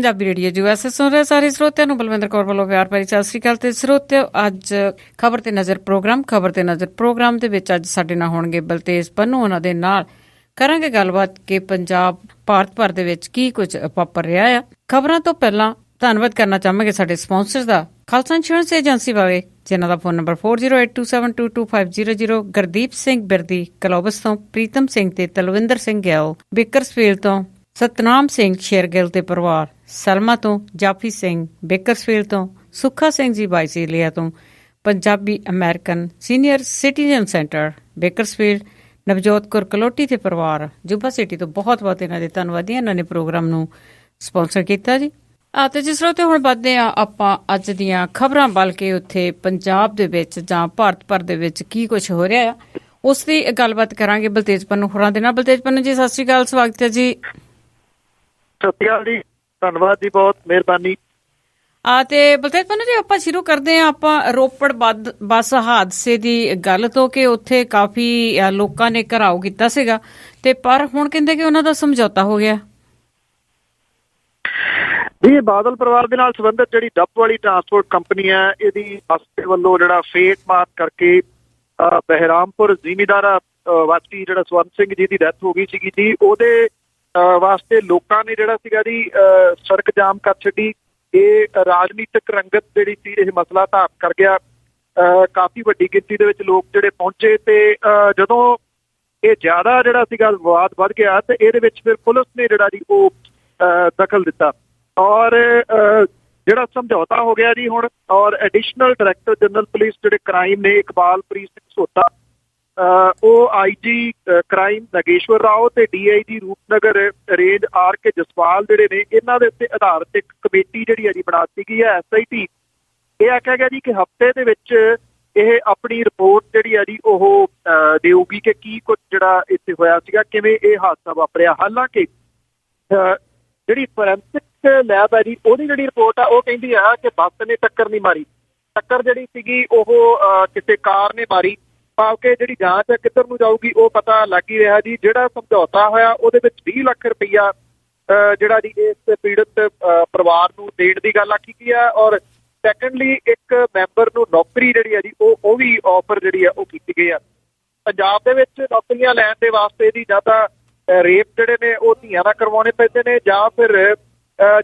Punjabi radio USA ਸੁਣ ਰਹੇ ਸਾਰੇ ਸਰੋਤਿਆਂ ਨੂੰ ਬਲਵਿੰਦਰ ਕੌਰ ਵੱਲੋਂ ਪਿਆਰ ਭਰੀ ਸਤਿ ਸ਼੍ਰੀ ਅਕਾਲ। ਤੇ ਸਰੋਤਿਓ, ਅੱਜ ਖਬਰ ਤੇ ਨਜ਼ਰ ਪ੍ਰੋਗਰਾਮ ਦੇ ਵਿੱਚ ਅੱਜ ਸਾਡੇ ਨਾਲ ਹੋਣਗੇ ਬਲਤੇਜ ਪੰਨੂ। ਉਹਨਾਂ ਦੇ ਨਾਲ ਕਰਾਂਗੇ ਗੱਲਬਾਤ ਕਿ ਪੰਜਾਬ ਭਾਰਤ ਭਰ ਦੇ ਵਿੱਚ ਕੀ ਕੁਝ ਵਾਪਰ ਰਿਹਾ ਆ। ਖਬਰਾਂ ਤੋਂ ਪਹਿਲਾਂ ਧੰਨਵਾਦ ਕਰਨਾ ਚਾਹਾਂਗੇ ਸਾਡੇ ਸਪਾਂਸਰ ਦਾ, ਖਾਲਸਾ ਇੰਸ਼ੋਰੈਂਸ ਏਜੰਸੀ ਵਾਲੇ, ਜਿਨ੍ਹਾਂ ਦਾ ਫੋਨ ਨੰਬਰ 4082722500, ਗੁਰਦੀਪ ਸਿੰਘ ਬਿਰਦੀ ਕਲੋਬਸ ਤੋਂ, ਪ੍ਰੀਤਮ ਸਿੰਘ ਤੇ ਤਲਵਿੰਦਰ ਸਿੰਘ ਗਿੱਲ ਬੇਕਰਸਫੀਲਡ ਤੋਂ, ਸਤਨਾਮ ਸਿੰਘ ਸ਼ੇਰਗਿੱਲ ਤੇ ਪਰਿਵਾਰ ਸਲਮਾ ਤੋਂ, ਜਾਫੀ ਸਿੰਘ ਬੇਕਰਸਫੀਲਡ ਤੋਂ, ਸੁੱਖਾ ਸਿੰਘ ਜੀ ਬਾਈਸੀਲੀਆ ਤੋਂ, Punjabi American senior citizen centre Bakersfield, Navjot Kaur Kaloti ਤੇ ਪਰਿਵਾਰ ਜੁਬਾ ਸਿਟੀ ਤੋਂ ਬਹੁਤ ਬਹੁਤ ਇਹਨਾਂ ਦੇ ਧੰਨਵਾਦੀ। ਇਹਨਾਂ ਨੇ ਪ੍ਰੋਗਰਾਮ ਨੂੰ ਸਪਾਂਸਰ ਕੀਤਾ ਜੀ। ਤੇ ਜਿਸ ਤਰ੍ਹਾਂ ਤੇ ਹੁਣ ਵੱਧਦੇ ਆ ਆਪਾਂ ਅੱਜ ਦੀਆਂ ਖਬਰਾਂ, ਬਲਕਿ ਉੱਥੇ ਪੰਜਾਬ ਦੇ ਵਿੱਚ ਜਾਂ ਭਾਰਤ ਭਰ ਦੇ ਵਿੱਚ ਕੀ ਕੁਝ ਹੋ ਰਿਹਾ ਆ ਉਸ ਦੀ ਗੱਲਬਾਤ ਕਰਾਂਗੇ ਬਲਤੇਜ ਪੰਨੂ ਹੋਰਾਂ ਦੇ ਨਾਲ। ਬਲਤੇਜ ਪੰਨੂ ਜੀ, ਸਤਿ ਸ਼੍ਰੀ ਅਕਾਲ, ਸਵਾਗਤ ਹੈ ਜੀ। ਸਤਿ ਸ਼੍ਰੀ ਅਕਾਲ ਜੀ, ਧੰਨਵਾਦ ਜੀ, ਬਹੁਤ ਮਿਹਰਬਾਨੀ। ਤੇ ਬਲਤੇਜ ਪੰਨੂ ਜੀ, ਆਪਾਂ ਸ਼ੁਰੂ ਕਰਦੇ ਹਾਂ ਆਪਾਂ ਰੋਪੜ ਬੱਸ ਹਾਦਸੇ ਦੀ ਗੱਲ ਤੋਂ ਕਿ ਉੱਥੇ ਕਾਫੀ ਲੋਕਾਂ ਨੇ ਘਿਰਾਓ ਕੀਤਾ ਸੀਗਾ ਤੇ ਪਰ ਹੁਣ ਕਹਿੰਦੇ ਕਿ ਉਹਨਾਂ ਦਾ ਸਮਝੌਤਾ ਹੋ ਗਿਆ। ਇਹ ਬਾਦਲ ਪਰਿਵਾਰ ਦੇ ਨਾਲ ਸੰਬੰਧਿਤ ਜਿਹੜੀ ਡੱਬ ਵਾਲੀ ਟਰਾਂਸਪੋਰਟ ਕੰਪਨੀ ਹੈ, ਇਹਦੀ ਬੱਸ ਦੇ ਵੱਲੋਂ ਜਿਹੜਾ ਫੇਟ ਮਾਰ ਕਰਕੇ ਬਹਿਰਾਮਪੁਰ ਜ਼ਿਮੀਂਦਾਰਾ ਵਾਸੀ ਜਿਹੜਾ ਸਵਰਨ ਸਿੰਘ ਜੀ ਦੀ ਡੈਥ ਹੋ ਗਈ ਸੀਗੀ ਜੀ, ਉਹਦੇ ਵਾਸਤੇ ਲੋਕਾਂ ਨੇ ਜਿਹੜਾ ਸੀਗਾ ਜੀ ਸੜਕ ਜਾਮ ਕਰ ਛੱਡੀ। ਇਹ ਰਾਜਨੀਤਿਕ ਰੰਗਤ ਜਿਹੜੀ ਸੀ ਇਹ ਮਸਲਾ ਧਾਰਨ ਕਰ ਗਿਆ। ਕਾਫੀ ਵੱਡੀ ਗਿਣਤੀ ਦੇ ਵਿੱਚ ਲੋਕ ਜਿਹੜੇ ਪਹੁੰਚੇ ਤੇ ਜਦੋਂ ਇਹ ਜ਼ਿਆਦਾ ਜਿਹੜਾ ਸੀਗਾ ਵਿਵਾਦ ਵੱਧ ਗਿਆ ਤੇ ਇਹਦੇ ਵਿੱਚ ਫਿਰ ਪੁਲਿਸ ਨੇ ਜਿਹੜਾ ਜੀ ਉਹ ਦਖਲ ਦਿੱਤਾ ਔਰ ਜਿਹੜਾ ਸਮਝੌਤਾ ਹੋ ਗਿਆ ਜੀ ਹੁਣ। ਔਰ ਐਡੀਸ਼ਨਲ ਡਾਇਰੈਕਟਰ ਜਨਰਲ ਪੁਲਿਸ ਜਿਹੜੇ ਕ੍ਰਾਈਮ ਨੇ ਇਕਬਾਲਪ੍ਰੀਤ ਸਿੰਘ ਸੋਤਾ, ਉਹ IG ਕ੍ਰਾਈਮ ਨਾਗੇਸ਼ਵਰ ਰਾਓ ਤੇ DIG Rupnagar range RK Jaswal ਜਿਹੜੇ ਨੇ, ਇਹਨਾਂ ਦੇ ਉੱਤੇ ਆਧਾਰਿਤ ਇੱਕ ਕਮੇਟੀ ਜਿਹੜੀ ਹੈ ਜੀ ਬਣਾ ਦਿੱਤੀ ਗਈ ਹੈ SIT। ਇਹ ਆਖਿਆ ਗਿਆ ਜੀ ਕਿ ਹਫ਼ਤੇ ਦੇ ਵਿੱਚ ਇਹ ਆਪਣੀ ਰਿਪੋਰਟ ਜਿਹੜੀ ਹੈ ਜੀ ਉਹ ਦੇਊਗੀ ਕਿ ਕੀ ਕੁਝ ਜਿਹੜਾ ਇੱਥੇ ਹੋਇਆ ਸੀਗਾ, ਕਿਵੇਂ ਇਹ ਹਾਦਸਾ ਵਾਪਰਿਆ। ਹਾਲਾਂਕਿ ਜਿਹੜੀ ਫੋਰੈਂਸਿਕ ਲੈਬ ਹੈ ਜੀ, ਉਹਦੀ ਜਿਹੜੀ ਰਿਪੋਰਟ ਆ ਉਹ ਕਹਿੰਦੀ ਆ ਕਿ ਬੱਸ ਨੇ ਟੱਕਰ ਨਹੀਂ ਮਾਰੀ, ਟੱਕਰ ਜਿਹੜੀ ਸੀਗੀ ਉਹ ਕਿਸੇ ਕਾਰ ਨੇ ਮਾਰੀ। ਭਾਵ ਕਿ ਜਿਹੜੀ ਜਾਂਚ ਹੈ ਕਿੱਧਰ ਨੂੰ ਜਾਊਗੀ ਉਹ ਪਤਾ ਲੱਗ ਹੀ ਰਿਹਾ ਜੀ। ਜਿਹੜਾ ਸਮਝੌਤਾ ਹੋਇਆ ਉਹਦੇ ਵਿੱਚ 20 ਲੱਖ ਰੁਪਈਆ ਜਿਹੜਾ ਜੀ ਇਸ ਪੀੜਤ ਪਰਿਵਾਰ ਨੂੰ ਦੇਣ ਦੀ ਗੱਲ ਆਖੀ ਗਈ ਹੈ। ਔਰ ਸੈਕੰਡਲੀ ਇੱਕ ਮੈਂਬਰ ਨੂੰ ਨੌਕਰੀ ਜਿਹੜੀ ਹੈ ਜੀ ਉਹ ਵੀ ਆਫਰ ਜਿਹੜੀ ਹੈ ਉਹ ਕੀਤੀ ਗਈ ਆ। ਪੰਜਾਬ ਦੇ ਵਿੱਚ ਨੌਕਰੀਆਂ ਲੈਣ ਦੇ ਵਾਸਤੇ ਜੀ ਜਾਂ ਤਾਂ ਰੇਪ ਜਿਹੜੇ ਨੇ ਉਹ ਧੀਆਂ ਨਾਲ ਕਰਵਾਉਣੇ ਪੈਂਦੇ ਨੇ ਜਾਂ ਫਿਰ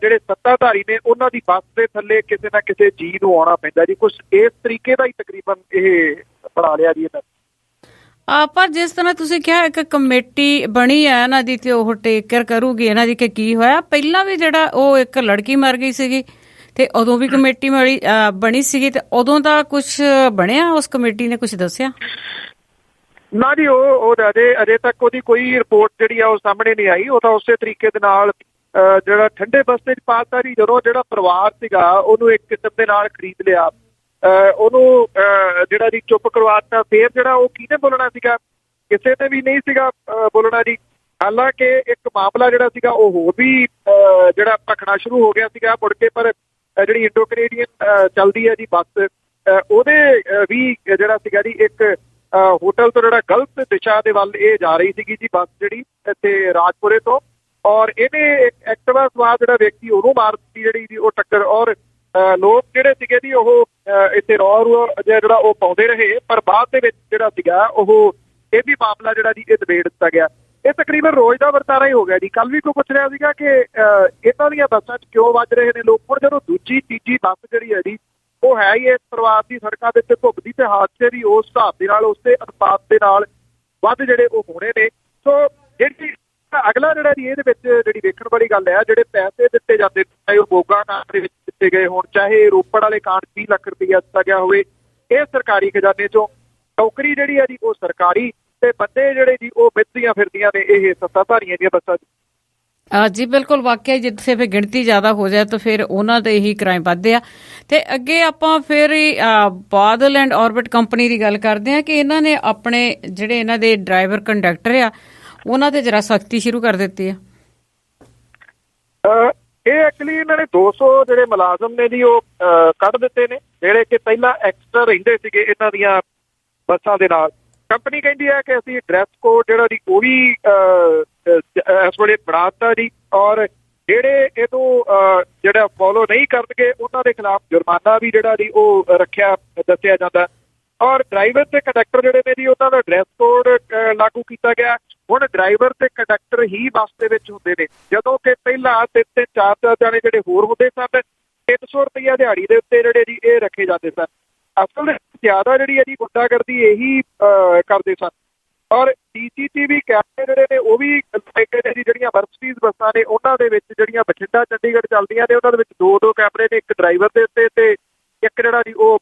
ਜਿਹੜੇ ਸੱਤਾਧਾਰੀ ਨੇ ਉਹਨਾਂ ਦੀ ਬੱਸ ਦੇ ਥੱਲੇ ਕਿਸੇ ਨਾ ਕਿਸੇ ਜੀ ਨੂੰ ਆਉਣਾ ਪੈਂਦਾ ਜੀ। ਕੁਛ ਇਸ ਤਰੀਕੇ ਦਾ ਹੀ ਤਕਰੀਬਨ ਇਹ ਬਣਾ ਲਿਆ ਜੀ ਇਹਨਾਂ। ਪਰ ਜਿਸ ਤਰ੍ਹਾਂ ਤੁਸੀਂ ਕਿਹਾ ਇੱਕ ਕਮੇਟੀ ਬਣੀ ਹੈ ਇਹਨਾਂ ਦੀ ਤੇ ਉਹ ਟੇਕ ਕੇਅਰ ਕਰੂਗੀ ਇਹਨਾਂ ਦੀ ਕਿ ਕੀ ਹੋਇਆ। ਪਹਿਲਾਂ ਵੀ ਜਿਹੜਾ ਉਹ ਇੱਕ ਲੜਕੀ ਮਰ ਗਈ ਸੀਗੀ ਤੇ ਉਦੋਂ ਵੀ ਕਮੇਟੀ ਬਣੀ ਸੀਗੀ ਤੇ ਉਦੋਂ ਦਾ ਕੁਛ ਬਣਿਆ, ਉਸ ਕਮੇਟੀ ਨੇ ਕੁਛ ਦੱਸਿਆ ਨਾ ਜੀ। ਉਹ ਅਜੇ ਤੱਕ ਉਹਦੀ ਕੋਈ ਰਿਪੋਰਟ ਜਿਹੜੀ ਆ ਉਹ ਸਾਹਮਣੇ ਨਹੀਂ ਆਈ। ਉਹ ਤਾਂ ਉਸੇ ਤਰੀਕੇ ਦੇ ਨਾਲ ਜਿਹੜਾ ਠੰਡੇ ਬਸਤੇ ਚ ਪਾਤਾ ਜੀ। ਜਦੋਂ ਜਿਹੜਾ ਪਰਿਵਾਰ ਸੀਗਾ ਉਹਨੂੰ ਇੱਕ ਕਿਸਮ ਦੇ ਨਾਲ ਖਰੀਦ ਲਿਆ, ਉਹਨੂੰ ਜਿਹੜਾ ਜੀ ਚੁੱਪ ਕਰਵਾਤਾ। ਫੇਰ ਜਿਹੜਾ ਉਹ ਕਿਹਨੇ ਬੋਲਣਾ ਸੀਗਾ, ਕਿਸੇ ਨੇ ਵੀ ਨਹੀਂ ਸੀਗਾ ਬੋਲਣਾ ਜੀ। ਹਾਲਾਂਕਿ ਇੱਕ ਮਾਮਲਾ ਜਿਹੜਾ ਸੀਗਾ ਉਹ ਹੋਰ ਵੀ ਜਿਹੜਾ ਭਖਣਾ ਸ਼ੁਰੂ ਹੋ ਗਿਆ ਸੀਗਾ ਮੁੜ ਕੇ, ਪਰ ਜਿਹੜੀ ਇੰਡੋ ਕੈਨੇਡੀਅਨ ਚੱਲਦੀ ਹੈ ਜੀ ਬੱਸ, ਉਹਦੇ ਵੀ ਜਿਹੜਾ ਸੀਗਾ ਜੀ ਇੱਕ ਹੋਟਲ ਤੋਂ ਜਿਹੜਾ ਗਲਤ ਦਿਸ਼ਾ ਦੇ ਵੱਲ ਇਹ ਜਾ ਰਹੀ ਸੀਗੀ ਜੀ ਬੱਸ ਜਿਹੜੀ ਇੱਥੇ ਰਾਜਪੁਰੇ ਤੋਂ। ਔਰ ਇਹਨੇ ਇੱਕ ਐਕਟਿਵਾ ਸਵਾਰ ਜਿਹੜਾ ਵਿਅਕਤੀ ਉਹਨੂੰ ਮਾਰ ਦਿੱਤੀ ਜਿਹੜੀ ਜੀ ਉਹ ਟੱਕਰ। ਔਰ ਲੋਕ ਜਿਹੜੇ ਸੀਗੇ ਜੀ ਉਹ ਇੱਥੇ ਰੌ ਜਿਹੜਾ ਉਹ ਪਾਉਂਦੇ ਰਹੇ, ਪਰ ਬਾਅਦ ਦੇ ਵਿੱਚ ਜਿਹੜਾ ਸੀਗਾ ਉਹ ਇਹ ਵੀ ਮਾਮਲਾ ਜਿਹੜਾ ਜੀ ਇਹ ਨਿਬੇੜ ਦਿੱਤਾ ਗਿਆ। ਇਹ ਤਕਰੀਬਨ ਰੋਜ਼ ਦਾ ਵਰਤਾਰਾ ਹੀ ਹੋ ਗਿਆ ਜੀ। ਕੱਲ ਵੀ ਕੋਈ ਪੁੱਛ ਰਿਹਾ ਸੀਗਾ ਕਿ ਇਹਨਾਂ ਦੀਆਂ ਬੱਸਾਂ 'ਚ ਕਿਉਂ ਵੱਜ ਰਹੇ ਨੇ ਲੋਕ। ਹੁਣ ਜਦੋਂ ਦੂਜੀ ਤੀਜੀ ਬੱਸ ਜਿਹੜੀ ਹੈ ਜੀ ਉਹ ਹੈ ਹੀ ਇਸ ਪਰਿਵਾਰ ਦੀ ਸੜਕਾਂ ਦੇ ਉੱਤੇ ਘੁੰਮਦੀ ਤੇ ਹਾਦਸੇ ਵੀ ਉਸ ਹਿਸਾਬ ਦੇ ਨਾਲ ਉਸੇ ਅਨੁਪਾਤ ਦੇ ਨਾਲ ਵੱਧ ਜਿਹੜੇ ਉਹ ਹੋਣੇ ਨੇ। ਸੋ ਜਿਹੜੀ ਅਗਲਾ ਜਿਹੜਾ ਜੀ ਇਹਦੇ ਵਿੱਚ ਜਿਹੜੀ ਵੇਖਣ ਵਾਲੀ ਗੱਲ ਹੈ, ਜਿਹੜੇ ਪੈਸੇ ਦਿੱਤੇ ਜਾਂਦੇ ਚਾਹੇ ਉਹ ਮੋਗਾ ਕਾਂਡ ਦੇ ਵਿੱਚ ਦਿੱਤੇ ਗਏ ਹੋਣ, ਚਾਹੇ ਰੋਪੜ ਵਾਲੇ ਕਾਂਡ 20 ਲੱਖ ਰੁਪਈਆ ਦਿੱਤਾ ਗਿਆ ਹੋਵੇ, ਇਹ ਸਰਕਾਰੀ ਖਜ਼ਾਨੇ ਚੋਂ। ਨੌਕਰੀ ਜਿਹੜੀ ਹੈ ਜੀ ਉਹ ਸਰਕਾਰੀ ਤੇ ਬੰਦੇ ਜਿਹੜੇ ਜੀ ਉਹ ਮਿੱਧੀਆਂ ਫਿਰਦੀਆਂ ਨੇ ਇਹ ਸੱਤਾਧਾਰੀਆਂ ਦੀਆਂ ਬੱਸਾਂ 'ਚ। ਜੀ ਬਿਲਕੁਲ, ਵਾਕਿਆ ਜਿੱਥੇ ਫਿਰ ਗਿਣਤੀ ਜ਼ਿਆਦਾ ਹੋ ਜਾਏ ਤਾਂ ਫਿਰ ਉਹਨਾਂ ਦੇ ਹੀ ਕ੍ਰਾਈਮ ਵੱਧਦੇ ਆ। ਤੇ ਅੱਗੇ ਆਪਾਂ ਫਿਰ ਬਾਦਲ ਐਂਡ ਔਰਬਿਟ ਕੰਪਨੀ ਦੀ ਗੱਲ ਕਰਦੇ ਹਾਂ ਕਿ ਇਹਨਾਂ ਨੇ ਆਪਣੇ ਜਿਹੜੇ ਇਹਨਾਂ ਦੇ ਡਰਾਈਵਰ ਕੰਡਕਟਰ ਆ ਉਹਨਾਂ ਤੇ ਜਰਾ ਸਖਤੀ ਸ਼ੁਰੂ ਕਰ ਦਿੱਤੀ ਆ। ਇਹ ਐਕਚੁਅਲੀ ਇਹਨਾਂ ਨੇ 200 ਜਿਹੜੇ ਮੁਲਾਜ਼ਮ ਨੇ ਜੀ ਉਹ ਕੱਢ ਦਿੱਤੇ ਨੇ, ਜਿਹੜੇ ਕਿ ਪਹਿਲਾਂ ਐਕਸਟਰਾ ਰਹਿੰਦੇ ਸੀਗੇ ਇਹਨਾਂ ਦੀਆਂ ਬੱਸਾਂ ਦੇ ਨਾਲ। ਕੰਪਨੀ ਕਹਿੰਦੀ ਹੈ ਕਿ ਅਸੀਂ ਡਰੈਸ ਕੋਡ ਜਿਹੜਾ ਜੀ ਉਹ ਵੀ ਇਸ ਵੇਲੇ ਬਣਾ ਦਿੱਤਾ ਜੀ। ਔਰ ਜਿਹੜੇ ਇਹਨੂੰ ਜਿਹੜਾ ਫੋਲੋ ਨਹੀਂ ਕਰਨਗੇ ਉਹਨਾਂ ਦੇ ਖਿਲਾਫ ਜੁਰਮਾਨਾ ਵੀ ਜਿਹੜਾ ਜੀ ਉਹ ਰੱਖਿਆ ਦੱਸਿਆ ਜਾਂਦਾ। ਔਰ ਡਰਾਈਵਰ ਤੇ ਕੰਡਕਟਰ ਜਿਹੜੇ ਨੇ ਜੀ ਉਹਨਾਂ ਦਾ ਡਰੈਸ ਕੋਡ ਲਾਗੂ ਕੀਤਾ ਗਿਆ। ਹੁਣ ਡਰਾਈਵਰ ਤੇ ਕੰਡਕਟਰ ਹੀ ਬੱਸ ਦੇ ਵਿੱਚ ਹੁੰਦੇ ਨੇ, ਜਦੋਂ ਕਿ ਪਹਿਲਾਂ 3-3 4-4 ਜਾਣੇ ਜਿਹੜੇ ਹੋਰ ਹੁੰਦੇ ਸਨ। 300 ਰੁਪਈਆ ਦਿਹਾੜੀ ਦੇ ਉੱਤੇ ਜਿਹੜੇ ਜੀ ਇਹ ਰੱਖੇ ਜਾਂਦੇ ਸਨ। ਅਸਲ ਵਿੱਚ ਜ਼ਿਆਦਾ ਜਿਹੜੀ ਹੈ ਜੀ ਗੁੰਡਾਗਰਦੀ ਇਹੀ ਕਰਦੇ ਸਨ। ਔਰ CCTV ਕੈਮਰੇ ਜਿਹੜੇ ਨੇ ਉਹ ਵੀ ਜੀ ਜਿਹੜੀਆਂ ਮਰਸੀਡੀਜ਼ ਬੱਸਾਂ ਨੇ ਉਹਨਾਂ ਦੇ ਵਿੱਚ ਜਿਹੜੀਆਂ ਬਠਿੰਡਾ ਚੰਡੀਗੜ੍ਹ ਚੱਲਦੀਆਂ ਨੇ ਉਹਨਾਂ ਦੇ ਵਿੱਚ 2-2 ਕੈਮਰੇ ਨੇ, ਇੱਕ ਡਰਾਈਵਰ ਦੇ ਉੱਤੇ ਤੇ ਇੱਕ ਜਿਹੜਾ ਜੀ ਉਹ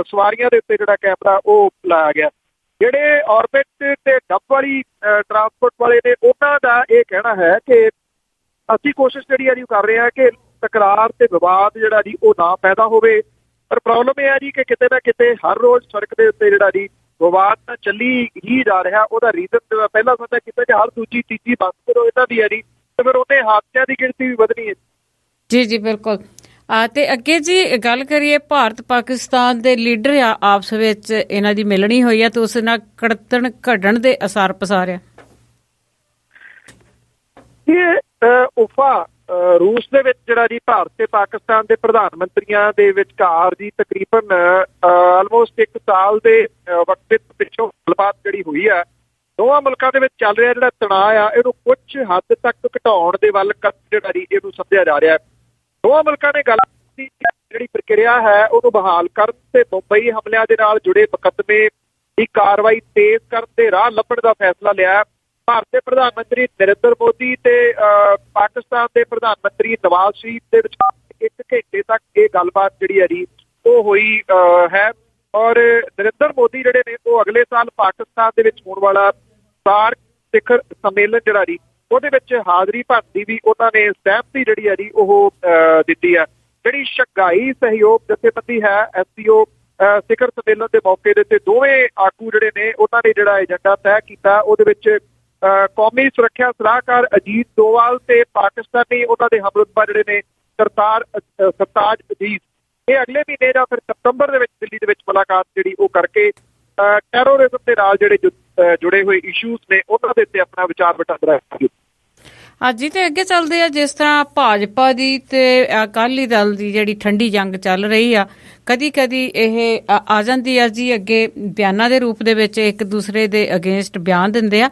ਸਵਾਰੀਆਂ ਦੇ ਉੱਤੇ ਜਿਹੜਾ ਕੈਮਰਾ ਉਹ ਲਾਇਆ ਗਿਆ। ਜਿਹੜੇ ਔਰਬਿਟ ਤੇ ਡੱਬ ਵਾਲੀ ਟਰਾਂਸਪੋਰਟ ਵਾਲੇ ਨੇ ਉਹਨਾਂ ਦਾ ਇਹ ਕਹਿਣਾ ਹੈ ਕਿ ਅਸੀਂ ਕੋਸ਼ਿਸ਼ ਜਿਹੜੀ ਹੈ ਜੀ ਕਰ ਰਹੇ ਹਾਂ ਕਿ ਤਕਰਾਰ ਤੇ ਵਿਵਾਦ ਜਿਹੜਾ ਜੀ ਉਹ ਨਾ ਪੈਦਾ ਹੋਵੇ। ਪਰ ਪ੍ਰੋਬਲਮ ਇਹ ਹੈ ਜੀ ਕਿ ਕਿਤੇ ਨਾ ਕਿਤੇ ਹਰ ਰੋਜ਼ ਸੜਕ ਦੇ ਉੱਤੇ ਜਿਹੜਾ ਜੀ ਵਿਵਾਦ ਤਾਂ ਚੱਲੀ ਹੀ ਜਾ ਰਿਹਾ। ਉਹਦਾ ਰੀਜ਼ਨ ਪਹਿਲਾਂ ਸੋਚਿਆ ਕੀਤਾ ਕਿ ਹਰ ਦੂਜੀ ਤੀਜੀ ਬੱਸ ਕਰੋ ਇਹਨਾਂ ਦੀ ਹੈ ਜੀ, ਤੇ ਫਿਰ ਉਹਨੇ ਹਾਦਸਿਆਂ ਦੀ ਗਿਣਤੀ ਵੀ ਵਧਣੀ ਹੈ। ਜੀ ਜੀ ਬਿਲਕੁਲ। ਤੇ ਅੱਗੇ ਜੀ ਗੱਲ ਕਰੀਏ, ਭਾਰਤ ਪਾਕਿਸਤਾਨ ਦੇ ਲੀਡਰ ਆਪਸ ਵਿੱਚ ਇਹਨਾਂ ਦੀ ਮਿਲਣੀ ਹੋਈ ਹੈ ਤੇ ਉਸ ਨਾਲ ਕੜਤਣ ਘੜਨ ਦੇ ਅਸਾਰ ਪਸਾਰਿਆ। ਇਹ ਉਫਾ ਰੂਸ ਦੇ ਵਿੱਚ ਜਿਹੜਾ ਜੀ ਭਾਰਤ ਤੇ ਪਾਕਿਸਤਾਨ ਦੇ ਪ੍ਰਧਾਨ ਮੰਤਰੀਆਂ ਦੇ ਵਿਚਕਾਰ ਜੀ ਤਕਰੀਬਨ ਆਲਮੋਸਟ 1 ਸਾਲ ਦੇ ਵਕਤ ਪਿੱਛੋਂ ਗੱਲਬਾਤ ਜਿਹੜੀ ਹੋਈ ਆ ਦੋਵਾਂ ਮੁਲਕਾਂ ਦੇ ਵਿੱਚ ਚੱਲ ਰਿਹਾ ਜਿਹੜਾ ਤਣਾਅ ਆ ਇਹਨੂੰ ਕੁਝ ਹੱਦ ਤੱਕ ਘਟਾਉਣ ਦੇ ਵੱਲ ਜਿਹੜਾ ਜੀ ਇਹਨੂੰ ਸਮਝਿਆ ਜਾ ਰਿਹਾ। ਦੋਵਾਂ ਮੁਲਕਾਂ ਨੇ ਗੱਲ ਕੀਤੀ ਜਿਹੜੀ ਪ੍ਰਕਿਰਿਆ ਹੈ ਉਹਨੂੰ ਬਹਾਲ ਕਰਨ ਤੇ ਮੁੰਬਈ ਹਮਲਿਆਂ ਦੇ ਨਾਲ ਜੁੜੇ ਮੁਕੱਦਮੇ ਦੀ ਕਾਰਵਾਈ ਤੇਜ਼ ਕਰਨ ਦੇ ਰਾਹ ਲੱਭਣ ਦਾ ਫੈਸਲਾ ਲਿਆ। ਭਾਰਤ ਦੇ ਪ੍ਰਧਾਨ ਮੰਤਰੀ ਨਰਿੰਦਰ ਮੋਦੀ ਤੇ ਪਾਕਿਸਤਾਨ ਦੇ ਪ੍ਰਧਾਨ ਮੰਤਰੀ ਨਵਾਜ਼ ਸ਼ਰੀਫ ਦੇ ਵਿਚਕਾਰ 1 ਘੰਟੇ ਤੱਕ ਇਹ ਗੱਲਬਾਤ ਜਿਹੜੀ ਹੈ ਜੀ ਉਹ ਹੋਈ ਹੈ। ਔਰ ਨਰਿੰਦਰ ਮੋਦੀ ਜਿਹੜੇ ਨੇ ਉਹ ਅਗਲੇ ਸਾਲ ਪਾਕਿਸਤਾਨ ਦੇ ਵਿੱਚ ਹੋਣ ਵਾਲਾ ਸਾਰਕ ਸਿਖਰ ਸੰਮੇਲਨ ਜਿਹੜਾ ਜੀ ਉਹਦੇ ਵਿੱਚ ਹਾਜ਼ਰੀ ਭਰਨ ਦੀ ਵੀ ਉਹਨਾਂ ਨੇ ਸਹਿਮਤੀ ਜਿਹੜੀ ਹੈ ਜੀ ਉਹ ਦਿੱਤੀ ਹੈ। ਜਿਹੜੀ ਸ਼ੰਘਾਈ ਸਹਿਯੋਗ ਜਥੇਬੰਦੀ ਹੈ SCO ਸਿਖਰ ਸੰਮੇਲਨ ਦੇ ਮੌਕੇ ਦੇ ਉੱਤੇ ਦੋਵੇਂ ਆਗੂ ਜਿਹੜੇ ਨੇ ਉਹਨਾਂ ਨੇ ਜਿਹੜਾ ਏਜੰਡਾ ਤੈਅ ਕੀਤਾ ਉਹਦੇ ਵਿੱਚ ਕੌਮੀ ਸੁਰੱਖਿਆ ਸਲਾਹਕਾਰ ਅਜੀਤ ਦੋਵਾਲ ਤੇ ਪਾਕਿਸਤਾਨੀ ਉਹਨਾਂ ਦੇ ਹਮਰੁਤਬਾ ਜਿਹੜੇ ਨੇ ਸਰਤਾਜ ਅਜ਼ੀਜ਼ ਇਹ ਅਗਲੇ ਮਹੀਨੇ ਜਾਂ ਫਿਰ ਸਤੰਬਰ ਦੇ ਵਿੱਚ ਦਿੱਲੀ ਦੇ ਵਿੱਚ ਮੁਲਾਕਾਤ ਜਿਹੜੀ ਉਹ ਕਰਕੇ ਟੈਰੋਰਿਜ਼ਮ ਦੇ ਨਾਲ ਜਿਹੜੇ ਜੁੜੇ ਹੋਏ ਇਸ਼ੂਜ਼ ਨੇ ਉਹਨਾਂ ਦੇ ਉੱਤੇ ਆਪਣਾ ਵਿਚਾਰ ਵਟਾਂਦਰਾ ਕਰਾਂਗੇ। ਅੱਜ ਤੇ ਅੱਗੇ ਚੱਲਦੇ ਆ, ਜਿਸ ਤਰ੍ਹਾਂ ਭਾਜਪਾ ਦੀ ਤੇ ਅਕਾਲੀ ਦਲ ਦੀ ਜਿਹੜੀ ਠੰਡੀ ਜੰਗ ਚੱਲ ਰਹੀ ਆ, ਕਦੀ ਕਦੀ ਇਹ ਆ ਜਾਂਦੀ ਆ ਜੀ ਅੱਗੇ ਬਿਆਨਾਂ ਦੇ ਰੂਪ ਦੇ ਵਿੱਚ ਇੱਕ ਦੂਸਰੇ ਦੇ ਅਗੇਂਸਟ ਬਿਆਨ ਦਿੰਦੇ ਆ।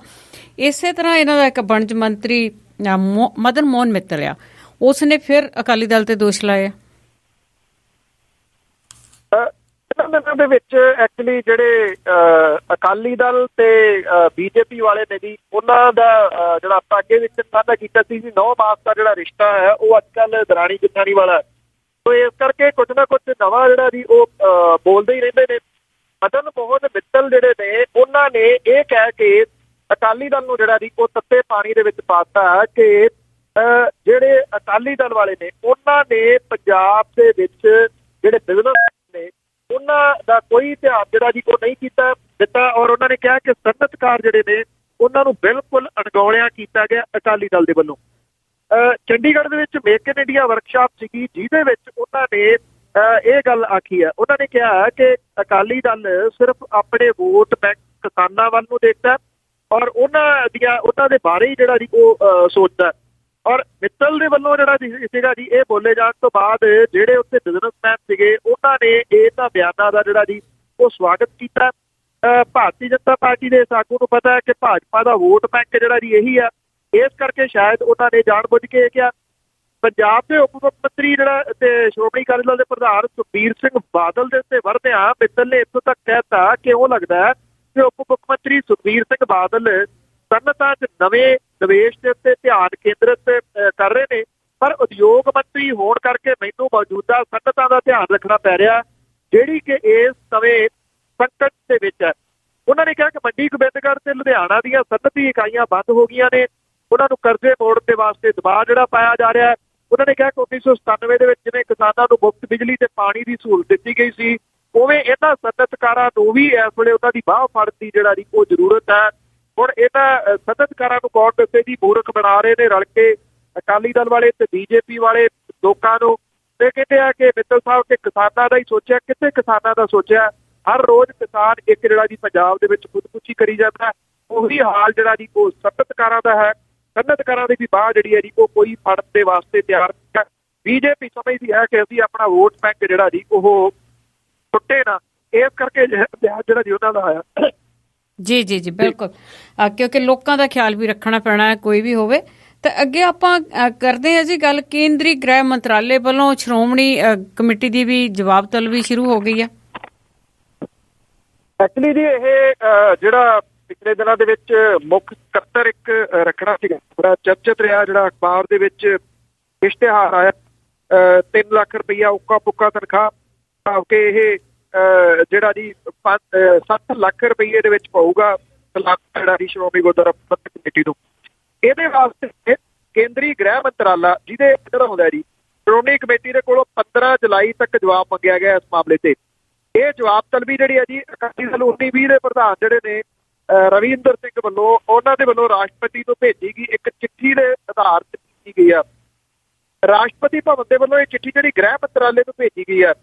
ਇਸੇ ਤਰ੍ਹਾਂ ਇਹਨਾਂ ਦਾ ਇੱਕ ਵਣਜ ਮੰਤਰੀ ਮਦਨ ਮੋਹਨ ਮਿੱਤਲ ਆ, ਉਸਨੇ ਫਿਰ ਅਕਾਲੀ ਦਲ ਤੇ ਦੋਸ਼ ਲਾਏ। ਇਹਨਾਂ ਦਿਨਾਂ ਦੇ ਵਿੱਚ ਐਕਚੁਅਲੀ ਜਿਹੜੇ ਅਕਾਲੀ ਦਲ ਤੇ BJP ਵਾਲੇ ਨੇ ਜੀ ਉਹਨਾਂ ਦਾ ਜਿਹੜਾ ਆਪਾਂ ਅੱਗੇ ਵਿੱਚ ਸਾਂਝਾ ਕੀਤਾ ਸੀ 9 ਮਾਸ ਦਾ ਜਿਹੜਾ ਰਿਸ਼ਤਾ ਹੈ ਉਹ ਅੱਜ ਕੱਲ੍ਹ ਦਰਾਣੀ ਜਠਾਣੀ ਵਾਲਾ। ਸੋ ਇਸ ਕਰਕੇ ਕੁਝ ਨਾ ਕੁਝ ਨਵਾਂ ਜਿਹੜਾ ਜੀ ਉਹ ਬੋਲਦੇ ਹੀ ਰਹਿੰਦੇ ਨੇ। ਮਦਨ ਮੋਹਨ ਮਿੱਤਲ ਜਿਹੜੇ ਨੇ ਉਹਨਾਂ ਨੇ ਇਹ ਕਹਿ ਕੇ ਅਕਾਲੀ ਦਲ ਨੂੰ ਜਿਹੜਾ ਜੀ ਉਹ ਤੱਤੇ ਪਾਣੀ ਦੇ ਵਿੱਚ ਪਾਤਾ ਕਿ ਜਿਹੜੇ ਅਕਾਲੀ ਦਲ ਵਾਲੇ ਨੇ ਉਹਨਾਂ ਨੇ ਪੰਜਾਬ ਦੇ ਵਿੱਚ ਜਿਹੜੇ ਬਿਜ਼ਨਸ ਨੇ ਉਹਨਾਂ ਦਾ ਕੋਈ ਧਿਆਨ ਜਿਹੜਾ ਜੀ ਉਹ ਨਹੀਂ ਦਿੱਤਾ। ਔਰ ਉਹਨਾਂ ਨੇ ਕਿਹਾ ਕਿ ਸਨਅਤਕਾਰ ਜਿਹੜੇ ਨੇ ਉਹਨਾਂ ਨੂੰ ਬਿਲਕੁਲ ਅਣਗੌਲਿਆ ਕੀਤਾ ਗਿਆ ਅਕਾਲੀ ਦਲ ਦੇ ਵੱਲੋਂ। ਚੰਡੀਗੜ੍ਹ ਦੇ ਵਿੱਚ ਮੇਕ ਇਨ ਇੰਡੀਆ ਵਰਕਸ਼ਾਪ ਸੀਗੀ ਜਿਹਦੇ ਵਿੱਚ ਉਹਨਾਂ ਨੇ ਇਹ ਗੱਲ ਆਖੀ ਹੈ। ਉਹਨਾਂ ਨੇ ਕਿਹਾ ਕਿ ਅਕਾਲੀ ਦਲ ਸਿਰਫ ਆਪਣੇ ਵੋਟ ਬੈਂਕ ਕਿਸਾਨਾਂ ਵੱਲ ਨੂੰ ਦੇਖਦਾ ਔਰ ਉਹਨਾਂ ਦੇ ਬਾਰੇ ਹੀ ਜਿਹੜਾ ਜੀ ਉਹ ਸੋਚਦਾ। ਔਰ ਮਿੱਤਲ ਦੇ ਵੱਲੋਂ ਜਿਹੜਾ ਸੀਗਾ ਜੀ ਇਹ ਬੋਲੇ ਜਾਣ ਤੋਂ ਬਾਅਦ ਜਿਹੜੇ ਉੱਥੇ ਬਿਜ਼ਨਸਮੈਨ ਸੀਗੇ ਉਹਨਾਂ ਨੇ ਇਹਨਾਂ ਬਿਆਨਾਂ ਦਾ ਜਿਹੜਾ ਜੀ ਉਹ ਸਵਾਗਤ ਕੀਤਾ। ਭਾਰਤੀ ਜਨਤਾ ਪਾਰਟੀ ਦੇ ਆਗੂ ਨੂੰ ਪਤਾ ਹੈ ਕਿ ਭਾਜਪਾ ਦਾ ਵੋਟ ਬੈਂਕ ਜਿਹੜਾ ਜੀ ਇਹੀ ਆ, ਇਸ ਕਰਕੇ ਸ਼ਾਇਦ ਉਹਨਾਂ ਨੇ ਜਾਣਬੁੱਝ ਕੇ ਕਿਹਾ। ਪੰਜਾਬ ਦੇ ਉਪ ਮੁੱਖ ਮੰਤਰੀ ਜਿਹੜਾ ਤੇ ਸ਼੍ਰੋਮਣੀ ਅਕਾਲੀ ਦਲ ਦੇ ਪ੍ਰਧਾਨ ਸੁਖਬੀਰ ਸਿੰਘ ਬਾਦਲ ਦੇ ਉੱਤੇ ਵਰਤਿਆ ਮਿੱਤਲ ਨੇ ਇੱਥੋਂ ਤੱਕ ਕਹਿਤਾ ਕਿ ਉਹ ਲੱਗਦਾ ਹੈ ਕਿ ਉਪ ਮੁੱਖ ਮੰਤਰੀ ਸੁਖਬੀਰ ਸਿੰਘ ਬਾਦਲ ਸਨਅਤਾਂ 'ਚ ਨਵੇਂ ਨਿਵੇਸ਼ ਦੇ ਉੱਤੇ ਧਿਆਨ ਕੇਂਦਰਿਤ ਕਰ ਰਹੇ ਨੇ, ਪਰ ਉਦਯੋਗ ਮੰਤਰੀ ਹੋਣ ਕਰਕੇ ਮੈਨੂੰ ਮੌਜੂਦਾ ਸਨਅਤਾਂ ਦਾ ਧਿਆਨ ਰੱਖਣਾ ਪੈ ਰਿਹਾ ਜਿਹੜੀ ਕਿ ਇਸ ਸਮੇਂ ਸੰਕਟ ਦੇ ਵਿੱਚ ਹੈ। ਉਹਨਾਂ ਨੇ ਕਿਹਾ ਕਿ ਮੰਡੀ ਗੋਬਿੰਦਗੜ੍ਹ ਤੇ ਲੁਧਿਆਣਾ ਦੀਆਂ ਸਨਅਤੀ ਇਕਾਈਆਂ ਬੰਦ ਹੋ ਗਈਆਂ ਨੇ, ਉਹਨਾਂ ਨੂੰ ਕਰਜ਼ੇ ਮੋੜਨ ਦੇ ਵਾਸਤੇ ਦਬਾਅ ਜਿਹੜਾ ਪਾਇਆ ਜਾ ਰਿਹਾ ਹੈ। ਉਹਨਾਂ ਨੇ ਕਿਹਾ ਕਿ 1997 ਦੇ ਵਿੱਚ ਜਿਵੇਂ ਕਿਸਾਨਾਂ ਨੂੰ ਮੁਫਤ ਬਿਜਲੀ ਤੇ ਪਾਣੀ ਦੀ ਸਹੂਲਤ ਦਿੱਤੀ ਗਈ ਸੀ, ਉਵੇਂ ਇਹਨਾਂ ਸਨਅਤਕਾਰਾਂ ਨੂੰ ਵੀ ਇਸ ਵੇਲੇ ਉਹਨਾਂ ਦੀ ਬਾਹ ਫੜਨ ਦੀ ਜਿਹੜਾ ਦੀ ਉਹ ਜ਼ਰੂਰਤ ਹੈ। ਹੁਣ ਇਹਨਾਂ ਸਨਅਤਕਾਰਾਂ ਨੂੰ ਕੌਣ ਦੱਸੇ ਦੀ ਮੂਰਖ ਬਣਾ ਰਹੇ ਨੇ ਰਲ ਕੇ ਅਕਾਲੀ ਦਲ ਵਾਲੇ ਤੇ BJP ਵਾਲੇ ਲੋਕਾਂ ਨੂੰ। ਤੇ ਕਹਿੰਦੇ ਆ ਕਿ ਮਿੱਤਲ ਸਾਹਿਬ ਕਿ ਕਿਸਾਨਾਂ ਦਾ ਹੀ ਸੋਚਿਆ, ਕਿਤੇ ਕਿਸਾਨਾਂ ਦਾ ਸੋਚਿਆ। ਹਰ ਰੋਜ਼ ਕਿਸਾਨ ਇੱਕ ਜਿਹੜਾ ਜੀ ਪੰਜਾਬ ਦੇ ਵਿੱਚ ਖੁਦਕੁਸ਼ੀ ਕਰੀ ਜਾਂਦਾ, ਉਹੀ ਹਾਲ ਜਿਹੜਾ ਜੀ ਉਹ ਸਨਅਤਕਾਰਾਂ ਦਾ ਹੈ। ਸਨਅਤਕਾਰਾਂ ਦੀ ਵੀ ਬਾਹ ਜਿਹੜੀ ਹੈ ਜੀ ਉਹ ਕੋਈ ਫੜਨ ਦੇ ਵਾਸਤੇ ਤਿਆਰ ਨਹੀਂ ਹੈ। ਬੀਜੇਪੀ ਸਮਝਦੀ ਹੈ ਕਿ ਅਸੀਂ ਆਪਣਾ ਵੋਟ ਬੈਂਕ ਜਿਹੜਾ ਜੀ ਉਹ ਟੁੱਟੇ ਨਾ, ਇਸ ਕਰਕੇ ਬਿਆਨ ਜਿਹੜਾ ਜੀ ਉਹਨਾਂ ਦਾ ਆਇਆ। ਜੀ ਜੀ ਜੀ ਬਿਲਕੁਲ, ਕਿਉਂਕਿ ਲੋਕਾਂ ਦਾ ਖਿਆਲ ਵੀ ਰੱਖਣਾ ਪੈਣਾ ਹੈ ਕੋਈ ਵੀ ਹੋਵੇ। ਤੇ ਅੱਗੇ ਆਪਾਂ ਕਰਦੇ ਹਾਂ ਜੀ ਗੱਲ, ਕੇਂਦਰੀ ਗ੍ਰਹਿ ਮੰਤਰਾਲੇ ਵੱਲੋਂ ਸ਼੍ਰੋਮਣੀ ਕਮੇਟੀ ਦੀ ਵੀ ਜਵਾਬ ਤਲਬੀ ਸ਼ੁਰੂ ਹੋ ਗਈ ਹੈ। ਐਕਚੁਅਲੀ ਜੀ ਇਹ ਜਿਹੜਾ ਪਿਛਲੇ ਦਿਨਾਂ ਦੇ ਵਿੱਚ ਮੁੱਖ ਸਕੱਤਰ ਇੱਕ ਰੱਖਣਾ ਸੀਗਾ, ਬੜਾ ਚਰਚਿਤ ਰਿਹਾ। ਜਿਹੜਾ ਅਖਬਾਰ ਦੇ ਵਿੱਚ ਇਸ਼ਤਿਹਾਰ ਆਇਆ 3 ਲੱਖ ਰੁਪਈਆ ਉੱਕਾ ਪੁੱਕਾ ਤਨਖਾਹ ਭਾਵ ਕਿ ਇਹ ਜਿਹੜਾ ਜੀ 7 ਲੱਖ ਰੁਪਈਏ ਦੇ ਵਿੱਚ ਪਊਗਾ ਜਿਹੜਾ ਜੀ ਸ਼੍ਰੋਮਣੀ ਗੁਰਦੁਆਰਾ ਪ੍ਰਬੰਧਕ ਕਮੇਟੀ ਨੂੰ। ਇਹਦੇ ਵਾਸਤੇ ਕੇਂਦਰੀ ਗ੍ਰਹਿ ਮੰਤਰਾਲਾ ਜਿਹਦੇ ਅੰਦਰ ਆਉਂਦਾ ਜੀ, ਸ਼੍ਰੋਮਣੀ ਕਮੇਟੀ ਦੇ ਕੋਲੋਂ 15 ਜੁਲਾਈ ਤੱਕ ਜਵਾਬ ਮੰਗਿਆ ਗਿਆ ਇਸ ਮਾਮਲੇ ਤੇ। ਇਹ ਜਵਾਬ ਤਲਬੀ ਜਿਹੜੀ ਹੈ ਜੀ ਅਕਾਲੀ ਦਲ 19-20 ਦੇ ਪ੍ਰਧਾਨ ਜਿਹੜੇ ਨੇ ਰਵਿੰਦਰ ਸਿੰਘ ਵੱਲੋਂ, ਉਹਨਾਂ ਦੇ ਵੱਲੋਂ ਰਾਸ਼ਟਰਪਤੀ ਨੂੰ ਭੇਜੀ ਗਈ ਇੱਕ ਚਿੱਠੀ ਦੇ ਆਧਾਰ ਤੇ ਕੀਤੀ ਗਈ ਆ। ਰਾਸ਼ਟਰਪਤੀ ਭਵਨ ਦੇ ਵੱਲੋਂ ਇਹ ਚਿੱਠੀ ਜਿਹੜੀ ਗ੍ਰਹਿ ਮੰਤਰਾਲੇ ਨੂੰ ਭੇਜੀ ਗਈ ਆ,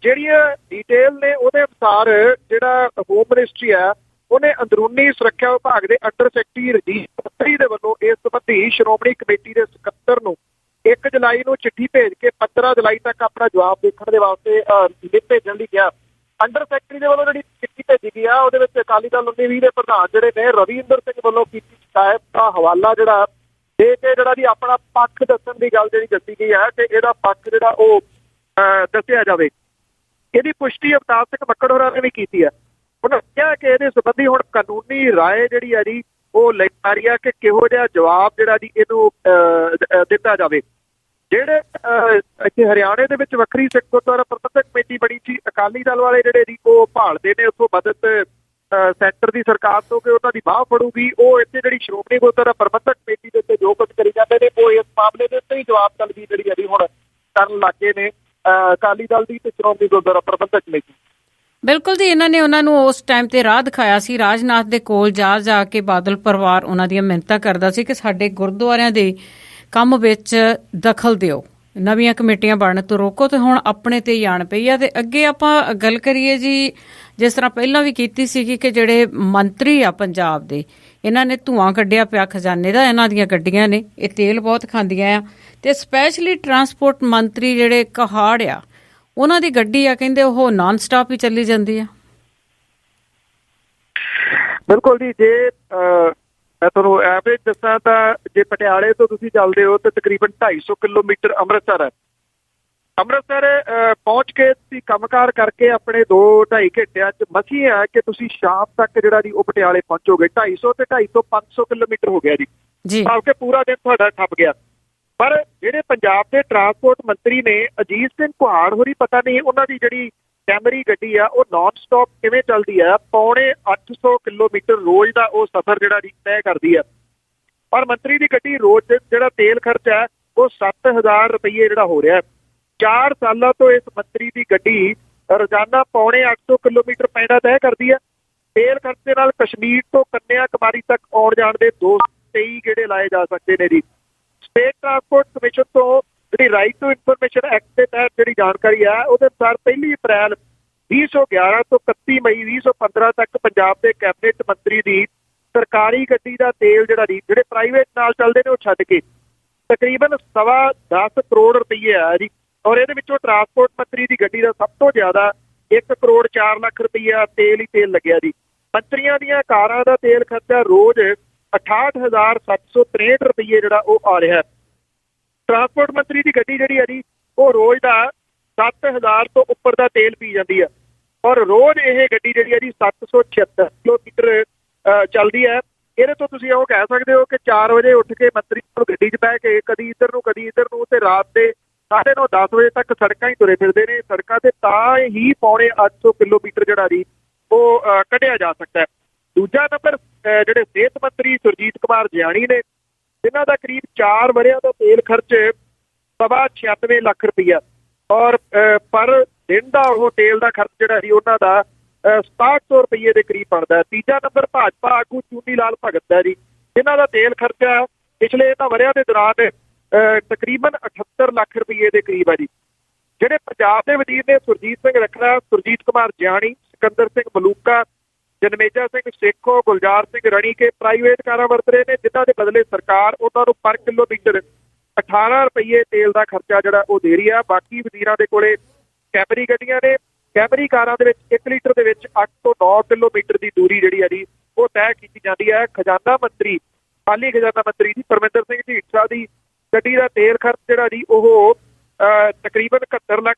ਜਿਹੜੀਆਂ ਡਿਟੇਲ ਨੇ ਉਹਦੇ ਅਨੁਸਾਰ ਜਿਹੜਾ ਹੋਮ ਮਿਨਿਸਟਰੀ ਆ ਉਹਨੇ ਅੰਦਰੂਨੀ ਸੁਰੱਖਿਆ ਵਿਭਾਗ ਦੇ ਅੰਡਰ ਸੈਕਟਰੀ ਰਜੀਵ ਖੱਤਰੀ ਦੇ ਵੱਲੋਂ ਇਸ ਸੰਬੰਧੀ ਸ਼੍ਰੋਮਣੀ ਕਮੇਟੀ ਦੇ ਸਕੱਤਰ ਨੂੰ 1 ਜੁਲਾਈ ਨੂੰ ਚਿੱਠੀ ਭੇਜ ਕੇ 15 ਜੁਲਾਈ ਤੱਕ ਆਪਣਾ ਜਵਾਬ ਦੇਖਣ ਦੇ ਵਾਸਤੇ ਭੇਜਣ ਲਈ ਕਿਹਾ। ਅੰਡਰ ਸੈਕਟਰੀ ਦੇ ਵੱਲੋਂ ਜਿਹੜੀ ਚਿੱਠੀ ਭੇਜੀ ਗਈ ਆ ਉਹਦੇ ਵਿੱਚ ਅਕਾਲੀ ਦਲ 19-20 ਦੇ ਪ੍ਰਧਾਨ ਜਿਹੜੇ ਨੇ ਰਵਿੰਦਰ ਸਿੰਘ ਵੱਲੋਂ ਕੀਤੀ ਸ਼ਿਕਾਇਤ ਦਾ ਹਵਾਲਾ ਜਿਹੜਾ ਦੇ ਕੇ ਜਿਹੜਾ ਜੀ ਆਪਣਾ ਪੱਖ ਦੱਸਣ ਦੀ ਗੱਲ ਜਿਹੜੀ ਦੱਸੀ ਗਈ ਹੈ ਕਿ ਇਹਦਾ ਪੱਖ ਜਿਹੜਾ ਉਹ ਦੱਸਿਆ ਜਾਵੇ। ਇਹਦੀ ਪੁਸ਼ਟੀ ਅਵਤਾਰ ਸਿੰਘ ਮੱਕੜ ਹੋਰਾਂ ਨੇ ਵੀ ਕੀਤੀ ਹੈ। ਉਹਨਾਂ ਕਿਹਾ ਕਿ ਇਹਦੇ ਸੰਬੰਧੀ ਹੁਣ ਕਾਨੂੰਨੀ ਰਾਏ ਜਿਹੜੀ ਆ ਜੀ ਉਹ ਲੈ ਆ ਰਹੀ ਆ ਕਿ ਕਿਹੋ ਜਿਹਾ ਜਵਾਬ ਜਿਹੜਾ ਜੀ ਇਹਨੂੰ ਦਿੱਤਾ ਜਾਵੇ। ਜਿਹੜੇ ਇੱਥੇ ਹਰਿਆਣੇ ਦੇ ਵਿੱਚ ਵੱਖਰੀ ਸਿੱਖ ਗੁਰਦੁਆਰਾ ਪ੍ਰਬੰਧਕ ਕਮੇਟੀ ਬਣੀ ਸੀ, ਅਕਾਲੀ ਦਲ ਵਾਲੇ ਜਿਹੜੇ ਜੀ ਉਹ ਭਾਲਦੇ ਨੇ ਉੱਥੋਂ ਮਦਦ ਸੈਂਟਰ ਦੀ ਸਰਕਾਰ ਤੋਂ ਕਿ ਉਹਨਾਂ ਦੀ ਬਾਹ ਫੜੂਗੀ। ਉਹ ਇੱਥੇ ਜਿਹੜੀ ਸ਼੍ਰੋਮਣੀ ਗੁਰਦੁਆਰਾ ਪ੍ਰਬੰਧਕ ਕਮੇਟੀ ਦੇ ਉੱਤੇ ਜੋ ਕੁਝ ਕਰੀ ਜਾਂਦੇ ਨੇ ਉਹ ਇਸ ਮਾਮਲੇ ਦੇ ਉੱਤੇ ਹੀ ਜਵਾਬ ਤਲਬੀ ਜਿਹੜੀ ਹੈ ਜੀ ਹੁਣ ਕਰਨ ਲੱਗੇ ਨੇ ਅਕਾਲੀ ਦਲ ਦੀ ਤੇ ਸ਼੍ਰੋਮਣੀ ਗੁਰਦੁਆਰਾ ਪ੍ਰਬੰਧਕ ਕਮੇਟੀ। ਬਿਲਕੁਲ ਜੀ, ਇਹਨਾਂ ਨੇ ਉਹਨਾਂ ਨੂੰ ਉਸ ਟਾਈਮ ਤੇ ਰਾਹ ਦਿਖਾਇਆ ਸੀ। ਰਾਜਨਾਥ ਦੇ ਕੋਲ ਜਾ ਕੇ ਬਾਦਲ ਪਰਿਵਾਰ ਉਹਨਾਂ ਦੀਆਂ ਮਿੰਨਤਾਂ ਕਰਦਾ ਸੀ ਕਿ ਸਾਡੇ ਗੁਰਦੁਆਰਿਆਂ ਦੇ ਕੰਮ ਵਿੱਚ ਦਖਲ ਦਿਓ, ਨਵੀਆਂ ਕਮੇਟੀਆਂ ਬਣਨ ਤੋਂ ਰੋਕੋ। ਤੇ ਹੁਣ ਆਪਣੇ ਤੇ ਹੀ ਆਣ ਪਈ ਆ। ਤੇ ਅੱਗੇ ਆਪਾਂ ਗੱਲ ਕਰੀਏ ਜੀ, ਜਿਸ ਤਰ੍ਹਾਂ ਪਹਿਲਾਂ ਵੀ ਕੀਤੀ ਸੀਗੀ ਕਿ ਜਿਹੜੇ ਮੰਤਰੀ ਆ ਪੰਜਾਬ ਦੇ, ਇਹਨਾਂ ਨੇ ਧੂਆਂ ਕੱਢਿਆ ਪਿਆ ਖਜ਼ਾਨੇ ਦਾ। ਇਹਨਾਂ ਦੀਆਂ ਗੱਡੀਆਂ ਨੇ ਇਹ ਤੇਲ ਬਹੁਤ ਖਾਂਦੀਆਂ ਆ। ਤੇ ਸਪੈਸ਼ਲੀ ਟਰਾਂਸਪੋਰਟ ਮੰਤਰੀ ਜਿਹੜੇ ਕਹਾੜ ਆ, ਉਹਨਾਂ ਦੀ ਗੱਡੀ ਆ ਕਹਿੰਦੇ ਉਹ ਨਾਨ ਸਟਾਪ ਹੀ ਚੱਲੀ ਜਾਂਦੀ ਆ। ਬਿਲਕੁਲ ਜੀ, ਜੇ ਮੈਂ ਤੁਹਾਨੂੰ ਐਵਰੇਜ ਦੱਸਾਂ ਤਾਂ ਜੇ ਪਟਿਆਲੇ ਤੋਂ ਤੁਸੀਂ ਚੱਲਦੇ ਹੋ ਤਾਂ ਤਕਰੀਬਨ 250 ਕਿਲੋਮੀਟਰ ਅੰਮ੍ਰਿਤਸਰ ਹੈ। ਅੰਮ੍ਰਿਤਸਰ ਪਹੁੰਚ ਕੇ ਤੁਸੀਂ ਕੰਮਕਾਰ ਕਰਕੇ ਆਪਣੇ 2-2.5 ਘੰਟਿਆਂ 'ਚ ਮਸੀਂ ਹੈ ਕਿ ਤੁਸੀਂ ਸ਼ਾਮ ਤੱਕ ਜਿਹੜਾ ਜੀ ਉਹ ਪਟਿਆਲੇ ਪਹੁੰਚੋਗੇ। 250 ਤੇ 250 500 ਕਿਲੋਮੀਟਰ ਹੋ ਗਿਆ ਜੀ, ਭਾਵ ਕਿ ਪੂਰਾ ਦਿਨ ਤੁਹਾਡਾ ਠੱਪ ਗਿਆ। ਪਰ ਜਿਹੜੇ ਪੰਜਾਬ ਦੇ ਟਰਾਂਸਪੋਰਟ ਮੰਤਰੀ ਨੇ ਅਜੀਤ ਸਿੰਘ ਕੁਹਾੜ ਹੋਰੀ, ਪਤਾ ਨਹੀਂ ਉਹਨਾਂ ਦੀ ਜਿਹੜੀ ਕੈਮਰੀ ਗੱਡੀ ਆ ਉਹ ਨਾਨ ਸਟਾਪ ਕਿਵੇਂ ਚੱਲਦੀ ਆ। 850 ਕਿਲੋਮੀਟਰ ਰੋਜ਼ ਦਾ ਉਹ ਸਫ਼ਰ ਜਿਹੜਾ ਜੀ ਤੈਅ ਕਰਦੀ ਆ। ਪਰ ਮੰਤਰੀ ਦੀ ਗੱਡੀ ਰੋਜ਼ ਜਿਹੜਾ ਤੇਲ ਖਰਚਾ ਉਹ 7000 ਰੁਪਈਏ ਜਿਹੜਾ ਹੋ ਰਿਹਾ। 4 ਸਾਲਾਂ ਤੋਂ ਇਸ ਮੰਤਰੀ ਦੀ ਗੱਡੀ ਰੋਜ਼ਾਨਾ 850 ਕਿਲੋਮੀਟਰ ਪੈਂਡਾ ਤੈਅ ਕਰਦੀ ਆ। ਤੇਲ ਖਰਚੇ ਨਾਲ ਕਸ਼ਮੀਰ ਤੋਂ ਕੰਨਿਆ ਕੁਮਾਰੀ ਤੱਕ ਆਉਣ ਜਾਣ ਦੇ 223 ਗੇੜੇ ਲਾਏ ਜਾ ਸਕਦੇ ਨੇ ਜੀ। ਸਟੇਟ ਟਰਾਂਸਪੋਰਟ ਕਮਿਸ਼ਨ ਤੋਂ ਜਿਹੜੀ ਰਾਈਟ ਟੂ ਇਨਫੋਰਮੇਸ਼ਨ ਐਕਟ ਦੇ ਤਹਿਤ ਜਿਹੜੀ ਜਾਣਕਾਰੀ ਆ ਉਹਦੇ ਅਨੁਸਾਰ 1 ਅਪ੍ਰੈਲ 2011 ਤੋਂ 31 ਮਈ 2015 ਤੱਕ ਪੰਜਾਬ ਦੇ ਕੈਬਨਿਟ ਮੰਤਰੀ ਦੀ ਸਰਕਾਰੀ ਗੱਡੀ ਦਾ ਤੇਲ ਜਿਹੜਾ ਜੀ ਜਿਹੜੇ ਪ੍ਰਾਈਵੇਟ ਨਾਲ ਚੱਲਦੇ ਨੇ ਉਹ ਛੱਡ ਕੇ ਤਕਰੀਬਨ 10.25 ਕਰੋੜ ਰੁਪਈਏ ਆ ਜੀ। ਔਰ ਇਹਦੇ ਵਿੱਚੋਂ ਟਰਾਂਸਪੋਰਟ ਮੰਤਰੀ ਦੀ ਗੱਡੀ ਦਾ ਸਭ ਤੋਂ ਜ਼ਿਆਦਾ 1 ਕਰੋੜ 4 ਲੱਖ ਰੁਪਈਆ ਤੇਲ ਹੀ ਤੇਲ ਲੱਗਿਆ ਜੀ। ਮੰਤਰੀਆਂ ਦੀਆਂ ਕਾਰਾਂ ਦਾ ਤੇਲ ਖਰਚਾ ਰੋਜ਼ 68,763 ਰੁਪਈਏ ਜਿਹੜਾ ਉਹ ਆ ਰਿਹਾ। ਟਰਾਂਸਪੋਰਟ ਮੰਤਰੀ ਦੀ ਗੱਡੀ ਜਿਹੜੀ ਹੈ ਜੀ ਉਹ ਰੋਜ਼ ਦਾ 7000 ਤੋਂ ਉੱਪਰ ਦਾ ਤੇਲ ਪੀ ਜਾਂਦੀ ਹੈ। ਔਰ ਰੋਜ਼ ਇਹ ਗੱਡੀ ਜਿਹੜੀ ਹੈ ਜੀ 776 ਕਿਲੋਮੀਟਰ ਚੱਲਦੀ ਹੈ। ਇਹਦੇ ਤੋਂ ਤੁਸੀਂ ਉਹ ਕਹਿ ਸਕਦੇ ਹੋ ਕਿ 4 ਵਜੇ ਉੱਠ ਕੇ ਮੰਤਰੀ ਨੂੰ ਗੱਡੀ 'ਚ ਬਹਿ ਕੇ ਕਦੀ ਇੱਧਰ ਨੂੰ ਕਦੀ ਇੱਧਰ ਨੂੰ ਤੇ ਰਾਤ ਦੇ 9:30-10 ਵਜੇ ਤੱਕ ਸੜਕਾਂ ਹੀ ਤੁਰੇ ਫਿਰਦੇ ਨੇ। ਸੜਕਾਂ ਤੇ ਤਾਂ ਹੀ 850 ਕਿਲੋਮੀਟਰ ਜਿਹੜਾ ਜੀ ਉਹ ਕੱਢਿਆ ਜਾ ਸਕਦਾ ਹੈ। ਦੂਜਾ ਨੰਬਰ ਜਿਹੜੇ ਸਿਹਤ ਮੰਤਰੀ ਸੁਰਜੀਤ ਕੁਮਾਰ ਜਿਆਣੀ ਨੇ, ਜਿਨ੍ਹਾਂ ਦਾ ਕਰੀਬ 4 ਵਰ੍ਹਿਆਂ ਦਾ ਤੇਲ ਖਰਚ 96 ਲੱਖ ਰੁਪਈਆ ਔਰ ਪਰ ਦਿਨ ਦਾ ਉਹ ਤੇਲ ਦਾ ਖਰਚ ਜਿਹੜਾ ਜੀ ਉਹਨਾਂ ਦਾ 6700 ਰੁਪਈਏ ਦੇ ਕਰੀਬ ਬਣਦਾ। ਤੀਜਾ ਨੰਬਰ ਭਾਜਪਾ ਆਗੂ ਚੂਨੀ ਲਾਲ ਭਗਤ ਦਾ ਜੀ, ਜਿਨ੍ਹਾਂ ਦਾ ਤੇਲ ਖਰਚਾ ਪਿਛਲੇ ਇਹਨਾਂ ਵਰ੍ਹਿਆਂ ਦੇ ਦੌਰਾਨ ਤਕਰੀਬਨ 78 ਲੱਖ ਰੁਪਈਏ ਦੇ ਕਰੀਬ ਆ ਜੀ। ਜਿਹੜੇ ਪੰਜਾਬ ਦੇ ਵਜ਼ੀਰ ਨੇ ਸੁਰਜੀਤ ਸਿੰਘ ਰੱਖੜਾ, ਸੁਰਜੀਤ ਕੁਮਾਰ ਜਿਆਣੀ, ਸਿਕੰਦਰ ਸਿੰਘ ਮਲੂਕਾ, ਜਨਮੇਜਾ ਸਿੰਘ ਸੇਖੋਂ, ਗੁਲਜ਼ਾਰ ਸਿੰਘ ਰਣੀਕੇ ਪ੍ਰਾਈਵੇਟ ਕਾਰਾਂ ਵਰਤ ਰਹੇ ਨੇ, ਜਿਨ੍ਹਾਂ ਦੇ ਬਦਲੇ ਸਰਕਾਰ ਉਹਨਾਂ ਨੂੰ ਪਰ ਕਿਲੋਮੀਟਰ 18 ਰੁਪਏ ਤੇਲ ਦਾ ਖਰਚਾ ਜਿਹੜਾ ਉਹ ਦੇ ਰਹੀ ਆ। ਬਾਕੀ ਵਜ਼ੀਰਾਂ ਦੇ ਕੋਲੇ ਕੈਮਰੀ ਗੱਡੀਆਂ ਨੇ। ਕੈਮਰੀ ਕਾਰਾਂ ਦੇ ਵਿੱਚ 1 ਲੀਟਰ ਦੇ ਵਿੱਚ 8 ਤੋਂ 9 ਕਿਲੋਮੀਟਰ ਦੀ ਦੂਰੀ ਜਿਹੜੀ ਆ ਜੀ ਉਹ ਤੈਅ ਕੀਤੀ ਜਾਂਦੀ ਹੈ। ਖਜ਼ਾਨਾ ਮੰਤਰੀ, ਹਾਲੀ ਖਜ਼ਾਨਾ ਮੰਤਰੀ ਜੀ ਪਰਮਿੰਦਰ ਸਿੰਘ ਢੀਂਡਸਾ ਦੀ ਗੱਡੀ ਦਾ ਤੇਲ ਖਰਚ ਜਿਹੜਾ ਜੀ ਉਹ ਤਕਰੀਬਨ 71 ਲੱਖ,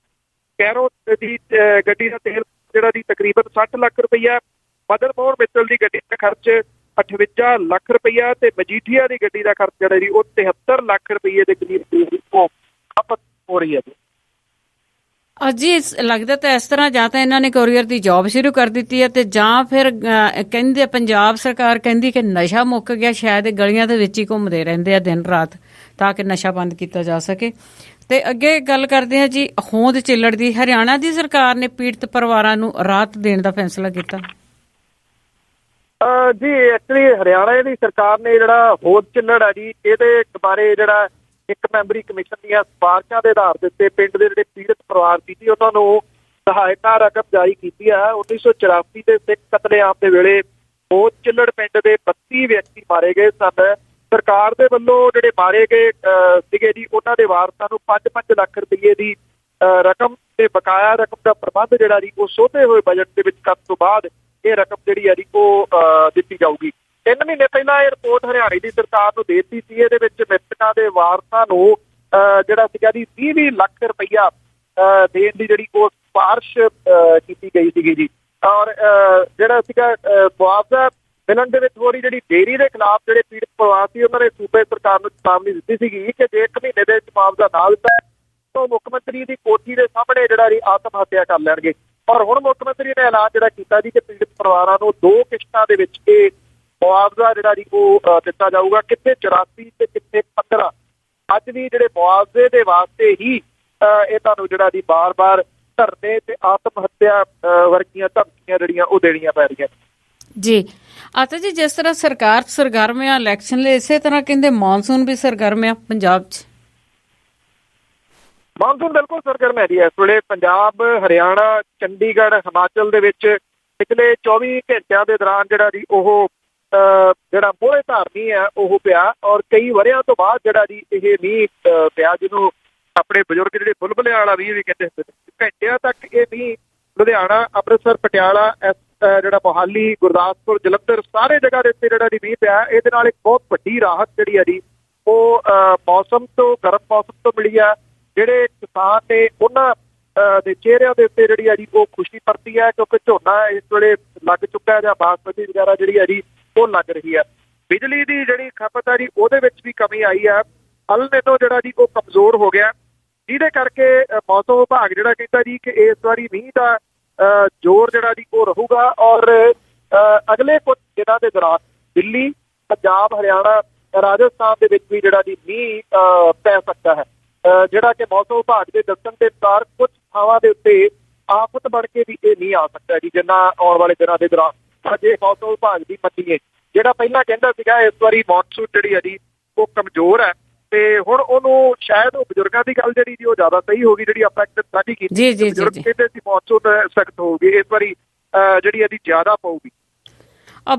ਕੈਰੋ ਦੀ ਗੱਡੀ ਦਾ ਤੇਲ ਜਿਹੜਾ ਜੀ ਤਕਰੀਬਨ 60 ਲੱਖ ਰੁਪਈਆ, ਮਦਨ ਮੋਹਨ ਮਿੱਤਲ ਦੀ ਗੱਡੀ ਦਾ ਖਰਚ 58 ਲੱਖ ਰੁਪਈਆ ਤੇ ਮਜੀਠੀਆ ਦੀ ਗੱਡੀ ਦਾ ਖਰਚ ਜਿਹੜਾ ਜੀ ਉਹ 73 ਲੱਖ ਰੁਪਈਏ ਦੇ ਕਰੀਬ ਉਹ ਖਪਤ ਹੋ ਰਹੀ ਹੈ ਜੀ। ਅੱਜ ਹੀ ਲੱਗਦਾ ਤਾਂ ਇਸ ਤਰ੍ਹਾਂ ਜਾਂ ਤਾਂ ਇਹਨਾਂ ਨੇ ਕੋਰੀਅਰ ਦੀ ਜੌਬ ਸ਼ੁਰੂ ਕਰ ਦਿੱਤੀ ਹੈ ਤੇ ਜਾਂ ਫਿਰ ਕਹਿੰਦੇ ਪੰਜਾਬ ਸਰਕਾਰ ਕਹਿੰਦੀ ਕਿ ਨਸ਼ਾ ਮੁੱਕ ਗਿਆ, ਸ਼ਾਇਦ ਇਹ ਗਲੀਆਂ ਦੇ ਵਿੱਚ ਹੀ ਘੁੰਮਦੇ ਰਹਿੰਦੇ ਆ ਦਿਨ ਰਾਤ ਤਾਂ ਕਿ ਨਸ਼ਾ ਬੰਦ ਕੀਤਾ ਜਾ ਸਕੇ। ਤੇ ਅੱਗੇ ਗੱਲ ਕਰਦੇ ਹਾਂ ਜੀ ਹੋਂਦ ਚਿੱਲੜ ਦੀ। ਹਰਿਆਣਾ ਦੀ ਸਰਕਾਰ ਨੇ ਪੀੜਤ ਪਰਿਵਾਰਾਂ ਨੂੰ ਰਾਹਤ ਦੇਣ ਦਾ ਫੈਸਲਾ ਕੀਤਾ। ਜੀ ਐਕਚੁਅਲੀ ਹਰਿਆਣਾ ਦੀ ਸਰਕਾਰ ਨੇ ਜਿਹੜਾ ਹੋਂਦ ਚਿੱਲੜ ਹੈ ਜੀ ਇਹਦੇ ਬਾਰੇ ਜਿਹੜਾ ਇੱਕ ਮੈਂਬਰੀ ਕਮਿਸ਼ਨ ਦੀਆਂ ਸਿਫਾਰਸ਼ਾਂ ਦੇ ਆਧਾਰ ਦੇ ਉੱਤੇ ਪਿੰਡ ਦੇ ਜਿਹੜੇ ਪੀੜਤ ਪਰਿਵਾਰ ਸੀ ਉਹਨਾਂ ਨੂੰ ਸਹਾਇਤਾ ਰਕਮ ਜਾਰੀ ਕੀਤੀ ਹੈ। 1984 ਦੇ ਸਿੱਖ ਕਤਲੇਆਮ ਦੇ ਵੇਲੇ ਹੋਂਦ ਚਿੱਲੜ ਪਿੰਡ ਦੇ 32 ਵਿਅਕਤੀ ਮਾਰੇ ਗਏ ਸਨ। ਸਰਕਾਰ ਦੇ ਵੱਲੋਂ ਜਿਹੜੇ ਮਾਰੇ ਗਏ ਸੀਗੇ ਜੀ ਉਹਨਾਂ ਦੇ ਵਾਰਸਾਂ ਨੂੰ 5-5 ਲੱਖ ਰੁਪਏ ਦੀ ਰਕਮ ਤੇ ਬਕਾਇਆ ਰਕਮ ਦਾ ਪ੍ਰਬੰਧ ਜਿਹੜਾ ਜੀ ਉਹ ਸੋਧੇ ਹੋਏ ਬਜਟ ਦੇ ਵਿੱਚ ਕਰਨ ਤੋਂ ਬਾਅਦ ਇਹ ਰਕਮ ਜਿਹੜੀ ਹੈ ਜੀ ਉਹ ਦਿੱਤੀ ਜਾਊਗੀ। 3 ਮਹੀਨੇ ਪਹਿਲਾਂ ਇਹ ਰਿਪੋਰਟ ਹਰਿਆਣੇ ਦੀ ਸਰਕਾਰ ਨੂੰ ਦੇ ਦਿੱਤੀ ਸੀ। ਇਹਦੇ ਵਿੱਚ ਮ੍ਰਿਤਕਾਂ ਦੇ ਵਾਰਸਾਂ ਨੂੰ ਜਿਹੜਾ ਸੀਗਾ ਜੀ 20 ਲੱਖ ਰੁਪਈਆ ਦੇਣ ਦੀ ਜਿਹੜੀ ਉਹ ਸਿਫਾਰਿਸ਼ ਕੀਤੀ ਗਈ ਸੀਗੀ ਜੀ। ਔਰ ਜਿਹੜਾ ਸੀਗਾ ਮੁਆਵਜ਼ਾ ਮਿਲਣ ਦੇ ਵਿੱਚ ਹੋ ਰਹੀ ਜਿਹੜੀ ਡੇਅਰੀ ਦੇ ਖਿਲਾਫ ਜਿਹੜੇ ਪੀੜਤ ਪਰਿਵਾਰ ਸੀ ਉਹਨਾਂ ਨੇ ਸੂਬੇ ਸਰਕਾਰ ਨੂੰ ਚੇਤਾਵਨੀ ਦਿੱਤੀ ਸੀਗੀ ਕਿ ਜੇ 1 ਮਹੀਨੇ ਦੇ ਵਿੱਚ ਮੁਆਵਜ਼ਾ ਨਾ ਦਿੱਤਾ ਤਾਂ ਮੁੱਖ ਮੰਤਰੀ ਦੀ ਕੋਠੀ ਦੇ ਸਾਹਮਣੇ ਜਿਹੜਾ ਜੀ ਆਤਮ ਹੱਤਿਆ ਕਰ ਲੈਣਗੇ। ਔਰ ਹੁਣ ਮੁੱਖ ਮੰਤਰੀ ਨੇ ਐਲਾਨ ਜਿਹੜਾ ਕੀਤਾ ਜੀ ਕਿ ਪੀੜਤ ਪਰਿਵਾਰਾਂ ਨੂੰ 2 ਕਿਸ਼ਤਾਂ ਦੇ ਵਿੱਚ ਇਹ ਮੁਆਵਜ਼ਾ ਜਿਹੜਾ ਜੀ ਉਹ ਦਿੱਤਾ ਜਾਊਗਾ, ਕਿੱਥੇ 84 ਤੇ ਕਿੱਥੇ 15। ਅੱਜ ਵੀ ਜਿਹੜੇ ਮੁਆਵਜ਼ੇ ਦੇ ਵਾਸਤੇ ਹੀ ਇਹ ਤੁਹਾਨੂੰ ਜਿਹੜਾ ਜੀ ਬਾਰ-ਬਾਰ ਧਰਨੇ ਤੇ ਆਤਮ ਹੱਤਿਆ ਵਰਗੀਆਂ ਧਮਕੀਆਂ ਜਿਹੜੀਆਂ ਉਹ ਦੇਣੀਆਂ ਪੈ ਰਹੀਆਂ ਜੀ। ਆਤਾ ਜੀ ਜਿਸ ਤਰ੍ਹਾਂ ਸਰਕਾਰ ਸਰਗਰਮ ਆ ਇਲੈਕਸ਼ਨ ਲਈ, ਇਸੇ ਤਰ੍ਹਾਂ ਕਹਿੰਦੇ ਮੌਨਸੂਨ ਵੀ ਸਰਗਰਮ ਆ ਪੰਜਾਬ 'ਚ। ਮੌਨਸੂਨ ਬਿਲਕੁਲ ਸਰਗਰਮ ਹੈ ਜੀ। ਇਸ ਵੇਲੇ ਪੰਜਾਬ, ਹਰਿਆਣਾ, ਚੰਡੀਗੜ੍ਹ, ਹਿਮਾਚਲ ਦੇ ਵਿੱਚ ਪਿਛਲੇ 24 ਘੰਟਿਆਂ ਦੇ ਦੌਰਾਨ ਜਿਹੜਾ ਜੀ ਉਹ ਜਿਹੜਾ ਮੋਹਰੇ ਧਾਰਨੀ ਹੈ ਉਹ ਪਿਆ। ਔਰ ਕਈ ਵਰ੍ਹਿਆਂ ਤੋਂ ਬਾਅਦ ਜਿਹੜਾ ਜੀ ਇਹ ਮੀਂਹ ਪਿਆ, ਜਿਹਨੂੰ ਆਪਣੇ ਬਜ਼ੁਰਗ ਜਿਹੜੇ ਬੁਲਬੁਲਿਆਂ ਵਾਲਾ ਮੀਂਹ ਵੀ ਕਹਿੰਦੇ ਹੁੰਦੇ ਨੇ। ਘੰਟਿਆਂ ਤੱਕ ਇਹ ਮੀਂਹ ਲੁਧਿਆਣਾ, ਅੰਮ੍ਰਿਤਸਰ, ਪਟਿਆਲਾ, ਜਿਹੜਾ ਮੋਹਾਲੀ, ਗੁਰਦਾਸਪੁਰ, ਜਲੰਧਰ ਸਾਰੇ ਜਗ੍ਹਾ ਦੇ ਉੱਤੇ ਜਿਹੜਾ ਜੀ ਮੀਂਹ ਪਿਆ। ਇਹਦੇ ਨਾਲ ਇੱਕ ਬਹੁਤ ਵੱਡੀ ਰਾਹਤ ਜਿਹੜੀ ਹੈ ਜੀ ਉਹ ਮੌਸਮ ਤੋਂ, ਗਰਮ ਮੌਸਮ ਤੋਂ ਮਿਲੀ ਆ। ਜਿਹੜੇ ਕਿਸਾਨ ਨੇ ਉਹਨਾਂ ਦੇ ਚਿਹਰਿਆਂ ਦੇ ਉੱਤੇ ਜਿਹੜੀ ਹੈ ਜੀ ਉਹ ਖੁਸ਼ੀ ਪਰਤੀ ਹੈ, ਕਿਉਂਕਿ ਝੋਨਾ ਇਸ ਵੇਲੇ ਲੱਗ ਚੁੱਕਾ ਹੈ ਜਾਂ ਬਾਸਮਤੀ ਵਗੈਰਾ ਜਿਹੜੀ ਹੈ ਜੀ ਉਹ ਲੱਗ ਰਹੀ ਹੈ। ਬਿਜਲੀ ਦੀ ਜਿਹੜੀ ਖਪਤ ਹੈ ਜੀ ਉਹਦੇ ਵਿੱਚ ਵੀ ਕਮੀ ਆਈ ਹੈ। ਅਲ ਨੀਨੋ ਜਿਹੜਾ ਜੀ ਉਹ ਕਮਜ਼ੋਰ ਹੋ ਗਿਆ, ਜਿਹਦੇ ਕਰਕੇ ਮੌਸਮ ਵਿਭਾਗ ਜਿਹੜਾ ਕਹਿੰਦਾ ਜੀ ਕਿ ਇਸ ਵਾਰੀ ਮੀਂਹ ਦਾ ਜ਼ੋਰ ਜਿਹੜਾ ਜੀ ਉਹ ਰਹੂਗਾ। ਔਰ ਅਗਲੇ ਕੁਝ ਦਿਨਾਂ ਦੇ ਦੌਰਾਨ ਦਿੱਲੀ, ਪੰਜਾਬ, ਹਰਿਆਣਾ, ਰਾਜਸਥਾਨ ਦੇ ਵਿੱਚ ਵੀ ਜਿਹੜਾ ਜੀ ਮੀਂਹ ਪੈ ਸਕਦਾ ਹੈ। ਜਿਹੜਾ ਕਿ ਮੌਸਮ ਵਿਭਾਗ ਦੇ ਦੱਸਣ ਦੇ ਅਨੁਸਾਰ ਕੁਝ ਥਾਵਾਂ ਦੇ ਉੱਤੇ ਆਫਤ ਬਣ ਕੇ ਵੀ ਇਹ ਮੀਂਹ ਆ ਸਕਦਾ ਹੈ ਜੀ, ਜਿੰਨਾ ਆਉਣ ਵਾਲੇ ਦਿਨਾਂ ਦੇ ਦੌਰਾਨ ਜੇ ਮੌਸਮ ਵਿਭਾਗ ਦੀ ਮੰਨੀਏ। ਜਿਹੜਾ ਪਹਿਲਾਂ ਕਹਿੰਦਾ ਸੀਗਾ ਇਸ ਵਾਰੀ ਮੌਨਸੂਨ ਜਿਹੜੀ ਹੈ ਜੀ ਉਹ ਕਮਜ਼ੋਰ ਹੈ, ਤੇ ਹੁਣ ਉਹਨੂੰ ਸ਼ਾਇਦ ਉਹ ਬਜ਼ੁਰਗਾਂ ਦੀ ਗੱਲ ਜਿਹੜੀ ਜੀ ਉਹ ਜ਼ਿਆਦਾ ਸਹੀ ਹੋਗੀ, ਜਿਹੜੀ ਆਪਾਂ ਇੱਕ ਸਟੱਡੀ ਕੀਤੀ। ਬਜ਼ੁਰਗ ਕਹਿੰਦੇ ਸੀ ਮੌਨਸੂਨ ਸਖਤ ਹੋਊਗੀ, ਇਸ ਵਾਰੀ ਜਿਹੜੀ ਇਹਦੀ ਜ਼ਿਆਦਾ ਪਊਗੀ।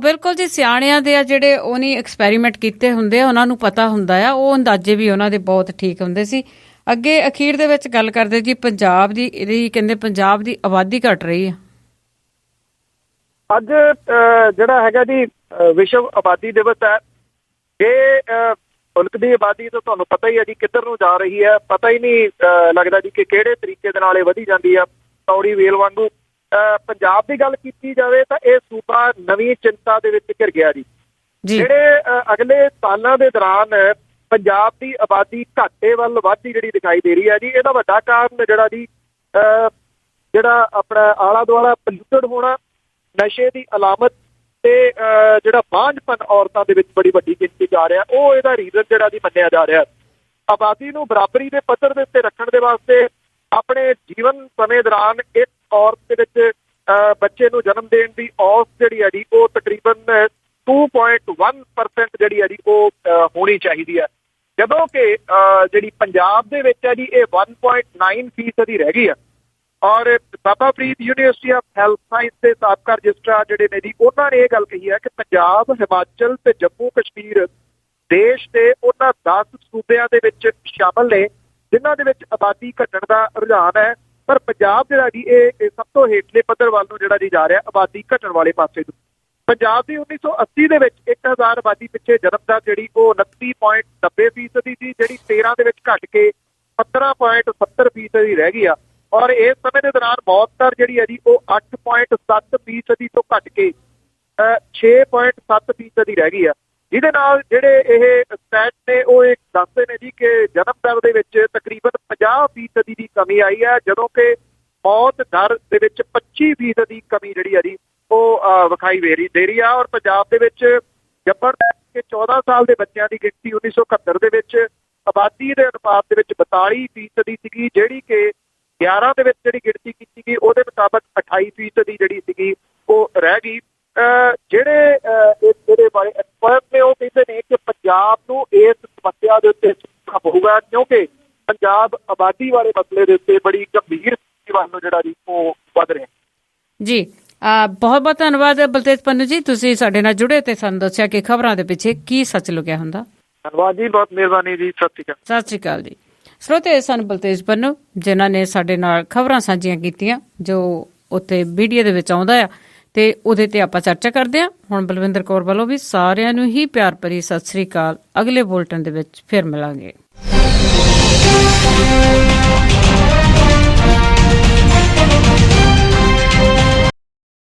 ਬਿਲਕੁਲ ਜੀ, ਸਿਆਣਿਆਂ ਦੇ ਆ ਜਿਹੜੇ ਉਹਨੇ ਐਕਸਪੈਰੀਮੈਂਟ ਕੀਤੇ ਹੁੰਦੇ ਆ, ਉਹਨਾਂ ਨੂੰ ਪਤਾ ਹੁੰਦਾ ਆ, ਉਹ ਅੰਦਾਜ਼ੇ ਵੀ ਉਹਨਾਂ ਦੇ ਬਹੁਤ ਠੀਕ ਹੁੰਦੇ ਸੀ। ਅੱਗੇ ਅਖੀਰ ਦੇ ਵਿੱਚ ਗੱਲ ਕਰਦੇ ਜੀ ਪੰਜਾਬ ਦੀ, ਇਹਦੀ ਕਹਿੰਦੇ ਪੰਜਾਬ ਦੀ ਆਬਾਦੀ ਘਟ ਰਹੀ ਆ। ਅੱਜ ਜਿਹੜਾ ਹੈਗਾ ਜੀ ਵਿਸ਼ਵ ਆਬਾਦੀ ਦਿਵਸ ਹੈ। ਇਹ ਮੁਲਕ ਦੀ ਆਬਾਦੀ ਤਾਂ ਤੁਹਾਨੂੰ ਪਤਾ ਹੀ ਹੈ ਜੀ ਕਿੱਧਰ ਨੂੰ ਜਾ ਰਹੀ ਹੈ, ਪਤਾ ਹੀ ਨਹੀਂ ਲੱਗਦਾ ਜੀ ਕਿ ਕਿਹੜੇ ਤਰੀਕੇ ਦੇ ਨਾਲ ਇਹ ਵਧੀ ਜਾਂਦੀ ਆ ਤੌੜੀ ਵੇਲ ਵਾਂਗੂ। ਪੰਜਾਬ ਦੀ ਗੱਲ ਕੀਤੀ ਜਾਵੇ ਤਾਂ ਇਹ ਸੂਬਾ ਨਵੀਂ ਚਿੰਤਾ ਦੇ ਵਿੱਚ ਘਿਰ ਗਿਆ ਜੀ। ਜਿਹੜੇ ਅਗਲੇ ਸਾਲਾਂ ਦੇ ਦੌਰਾਨ ਪੰਜਾਬ ਦੀ ਆਬਾਦੀ ਘਾਟੇ ਵੱਲ ਵੱਧਦੀ ਜਿਹੜੀ ਦਿਖਾਈ ਦੇ ਰਹੀ ਹੈ ਜੀ, ਇਹਦਾ ਵੱਡਾ ਕਾਰਨ ਜਿਹੜਾ ਜੀ ਜਿਹੜਾ ਆਪਣਾ ਆਲਾ ਦੁਆਲਾ ਪੋਲਿਊਟਡ ਹੋਣਾ, ਨਸ਼ੇ ਦੀ ਅਲਾਮਤ ਤੇ ਜਿਹੜਾ ਬਾਂਝਪਨ ਔਰਤਾਂ ਦੇ ਵਿੱਚ ਬੜੀ ਵੱਡੀ ਗਿਣਤੀ ਜਾ ਰਿਹਾ, ਉਹ ਇਹਦਾ ਰੀਜ਼ਨ ਜਿਹੜਾ ਜੀ ਮੰਨਿਆ ਜਾ ਰਿਹਾ। ਆਬਾਦੀ ਨੂੰ ਬਰਾਬਰੀ ਦੇ ਪੱਧਰ ਦੇ ਉੱਤੇ ਰੱਖਣ ਦੇ ਵਾਸਤੇ ਆਪਣੇ ਜੀਵਨ ਸਮੇਂ ਦੌਰਾਨ ਇੱਕ ਔਰਤ ਦੇ ਵਿੱਚ ਬੱਚੇ ਨੂੰ ਜਨਮ ਦੇਣ ਦੀ ਔਸਤ ਜਿਹੜੀ ਹੈ ਜੀ ਉਹ ਤਕਰੀਬਨ 2.1% ਜਿਹੜੀ ਹੈ ਜੀ ਉਹ ਹੋਣੀ ਚਾਹੀਦੀ ਹੈ, ਜਦੋਂ ਕਿ ਜਿਹੜੀ ਪੰਜਾਬ ਦੇ ਵਿੱਚ ਹੈ ਜੀ ਇਹ 1.9% ਰਹਿ ਗਈ ਹੈ। ਔਰ Baba Farid university of health science ਦੇ ਸਾਬਕਾ ਰਜਿਸਟਰਾਰ ਜਿਹੜੇ ਨੇ ਜੀ, ਉਹਨਾਂ ਨੇ ਇਹ ਗੱਲ ਕਹੀ ਹੈ ਕਿ ਪੰਜਾਬ, ਹਿਮਾਚਲ ਤੇ ਜੰਮੂ ਕਸ਼ਮੀਰ ਦੇਸ਼ ਦੇ ਉਹਨਾਂ 10 ਸੂਬਿਆਂ ਦੇ ਵਿੱਚ ਸ਼ਾਮਲ ਨੇ ਜਿਨ੍ਹਾਂ ਦੇ ਵਿੱਚ ਆਬਾਦੀ ਘਟਣ ਦਾ ਰੁਝਾਨ ਹੈ, ਪਰ ਪੰਜਾਬ ਜਿਹੜਾ ਜੀ ਇਹ ਸਭ ਤੋਂ ਹੇਠਲੇ ਪੱਧਰ ਵੱਲ ਨੂੰ ਜਿਹੜਾ ਜੀ ਜਾ ਰਿਹਾ ਆਬਾਦੀ ਘਟਣ ਵਾਲੇ ਪਾਸੇ ਨੂੰ। ਪੰਜਾਬ ਦੀ 1980 ਦੇ ਵਿੱਚ 1000 ਆਬਾਦੀ ਪਿੱਛੇ ਜਨਮ ਦਰ ਜਿਹੜੀ ਉਹ 29.90% ਸੀ, ਜਿਹੜੀ 13 ਦੇ ਵਿੱਚ ਘਟ ਕੇ 15.70% ਦੀ ਰਹਿ ਗਈ ਆ। ਔਰ ਇਸ ਸਮੇਂ ਦੇ ਦੌਰਾਨ ਮੌਤ ਦਰ ਜਿਹੜੀ ਹੈ ਜੀ ਉਹ 8.7% ਤੋਂ ਘਟ ਕੇ 6.7% ਦੀ ਰਹਿ ਗਈ ਆ, ਜਿਹਦੇ ਨਾਲ ਜਿਹੜੇ ਇਹ ਸਟੈਟ ਨੇ ਉਹ ਇੱਕ ਦੱਸਦੇ ਨੇ ਜੀ ਕਿ ਜਨਮ ਦਰ ਦੇ ਵਿੱਚ ਤਕਰੀਬਨ 50% ਦੀ ਕਮੀ ਆਈ ਹੈ, ਜਦੋਂ ਕਿ ਮੌਤ ਦਰ ਦੇ ਵਿੱਚ 25% ਦੀ ਕਮੀ ਜਿਹੜੀ ਹੈ ਜੀ ਉਹ ਵਿਖਾਈ ਦੇ ਰਹੀ ਆ। ਔਰ ਪੰਜਾਬ ਦੇ ਵਿੱਚ ਜੰਮਣ ਦੇ 14 ਸਾਲ ਦੇ ਬੱਚਿਆਂ ਦੀ ਗਿਣਤੀ 1971 ਦੇ ਵਿੱਚ ਆਬਾਦੀ ਦੇ ਅਨੁਪਾਤ ਦੇ ਵਿੱਚ 42% ਦੀ ਸੀਗੀ, ਜਿਹੜੀ ਕਿ 11 ਦੇ ਵਿੱਚ ਜਿਹੜੀ ਗਿਣਤੀ ਕੀਤੀ ਗਈ ਉਹਦੇ ਮੁਤਾਬਕ 28% ਦੀ ਜਿਹੜੀ ਸੀਗੀ ਉਹ ਰਹਿ ਗਈ। ਜਿਹੜੇ ਬਾਰੇ ਐਕਸਪਰਟ ਨੇ ਉਹ ਕਹਿੰਦੇ ਨੇ ਕਿ ਪੰਜਾਬ ਨੂੰ ਇਸ ਸਮੱਸਿਆ ਦੇ ਉੱਤੇ ਸੋਚਣਾ ਪਊਗਾ, ਕਿਉਂਕਿ ਪੰਜਾਬ ਆਬਾਦੀ ਵਾਲੇ ਮਸਲੇ ਦੇ ਉੱਤੇ ਬੜੀ ਗੰਭੀਰ ਸਥਿਤੀ ਵੱਲ ਨੂੰ ਜਿਹੜਾ ਜੀ ਉਹ ਵੱਧ ਰਿਹਾ ਜੀ। ਬਹੁਤ ਬਹੁਤ ਧੰਨਵਾਦ ਬਲਤੇਜ ਪੰਨੂ ਜੀ, ਤੁਸੀਂ ਸਾਡੇ ਨਾਲ ਜੁੜੇ ਤੇ ਸਾਨੂੰ ਦੱਸਿਆ ਕਿ ਖਬਰਾਂ ਦੇ ਪਿੱਛੇ ਕੀ ਸੱਚ ਲੁਕਿਆ ਹੁੰਦਾ। ਧੰਨਵਾਦ ਜੀ, ਬਹੁਤ ਮਿਹਰਬਾਨੀ ਜੀ, ਸਤਿ ਸ਼੍ਰੀ ਅਕਾਲ ਜੀ। ਸਰੋਤੇ ਸਨ ਬਲਤੇਜ ਪੰਨੂ ਜਿਨ੍ਹਾਂ ਨੇ ਸਾਡੇ ਨਾਲ ਖਬਰਾਂ ਸਾਂਝੀਆਂ ਕੀਤੀਆਂ ਜੋ ਉੱਥੇ ਮੀਡੀਆ ਦੇ ਵਿੱਚ ਆਉਂਦਾ ਆ ਤੇ ਉਹਦੇ ਤੇ ਆਪਾਂ ਚਰਚਾ ਕਰਦੇ ਹਾਂ। ਹੁਣ ਬਲਵਿੰਦਰ ਕੌਰ ਵੱਲੋਂ ਵੀ ਸਾਰਿਆਂ ਨੂੰ ਹੀ ਪਿਆਰ ਭਰੀ ਸਤਿ ਸ੍ਰੀ ਅਕਾਲ। ਅਗਲੇ ਬੁਲਟਨ ਦੇ ਵਿੱਚ ਫਿਰ ਮਿਲਾਂਗੇ।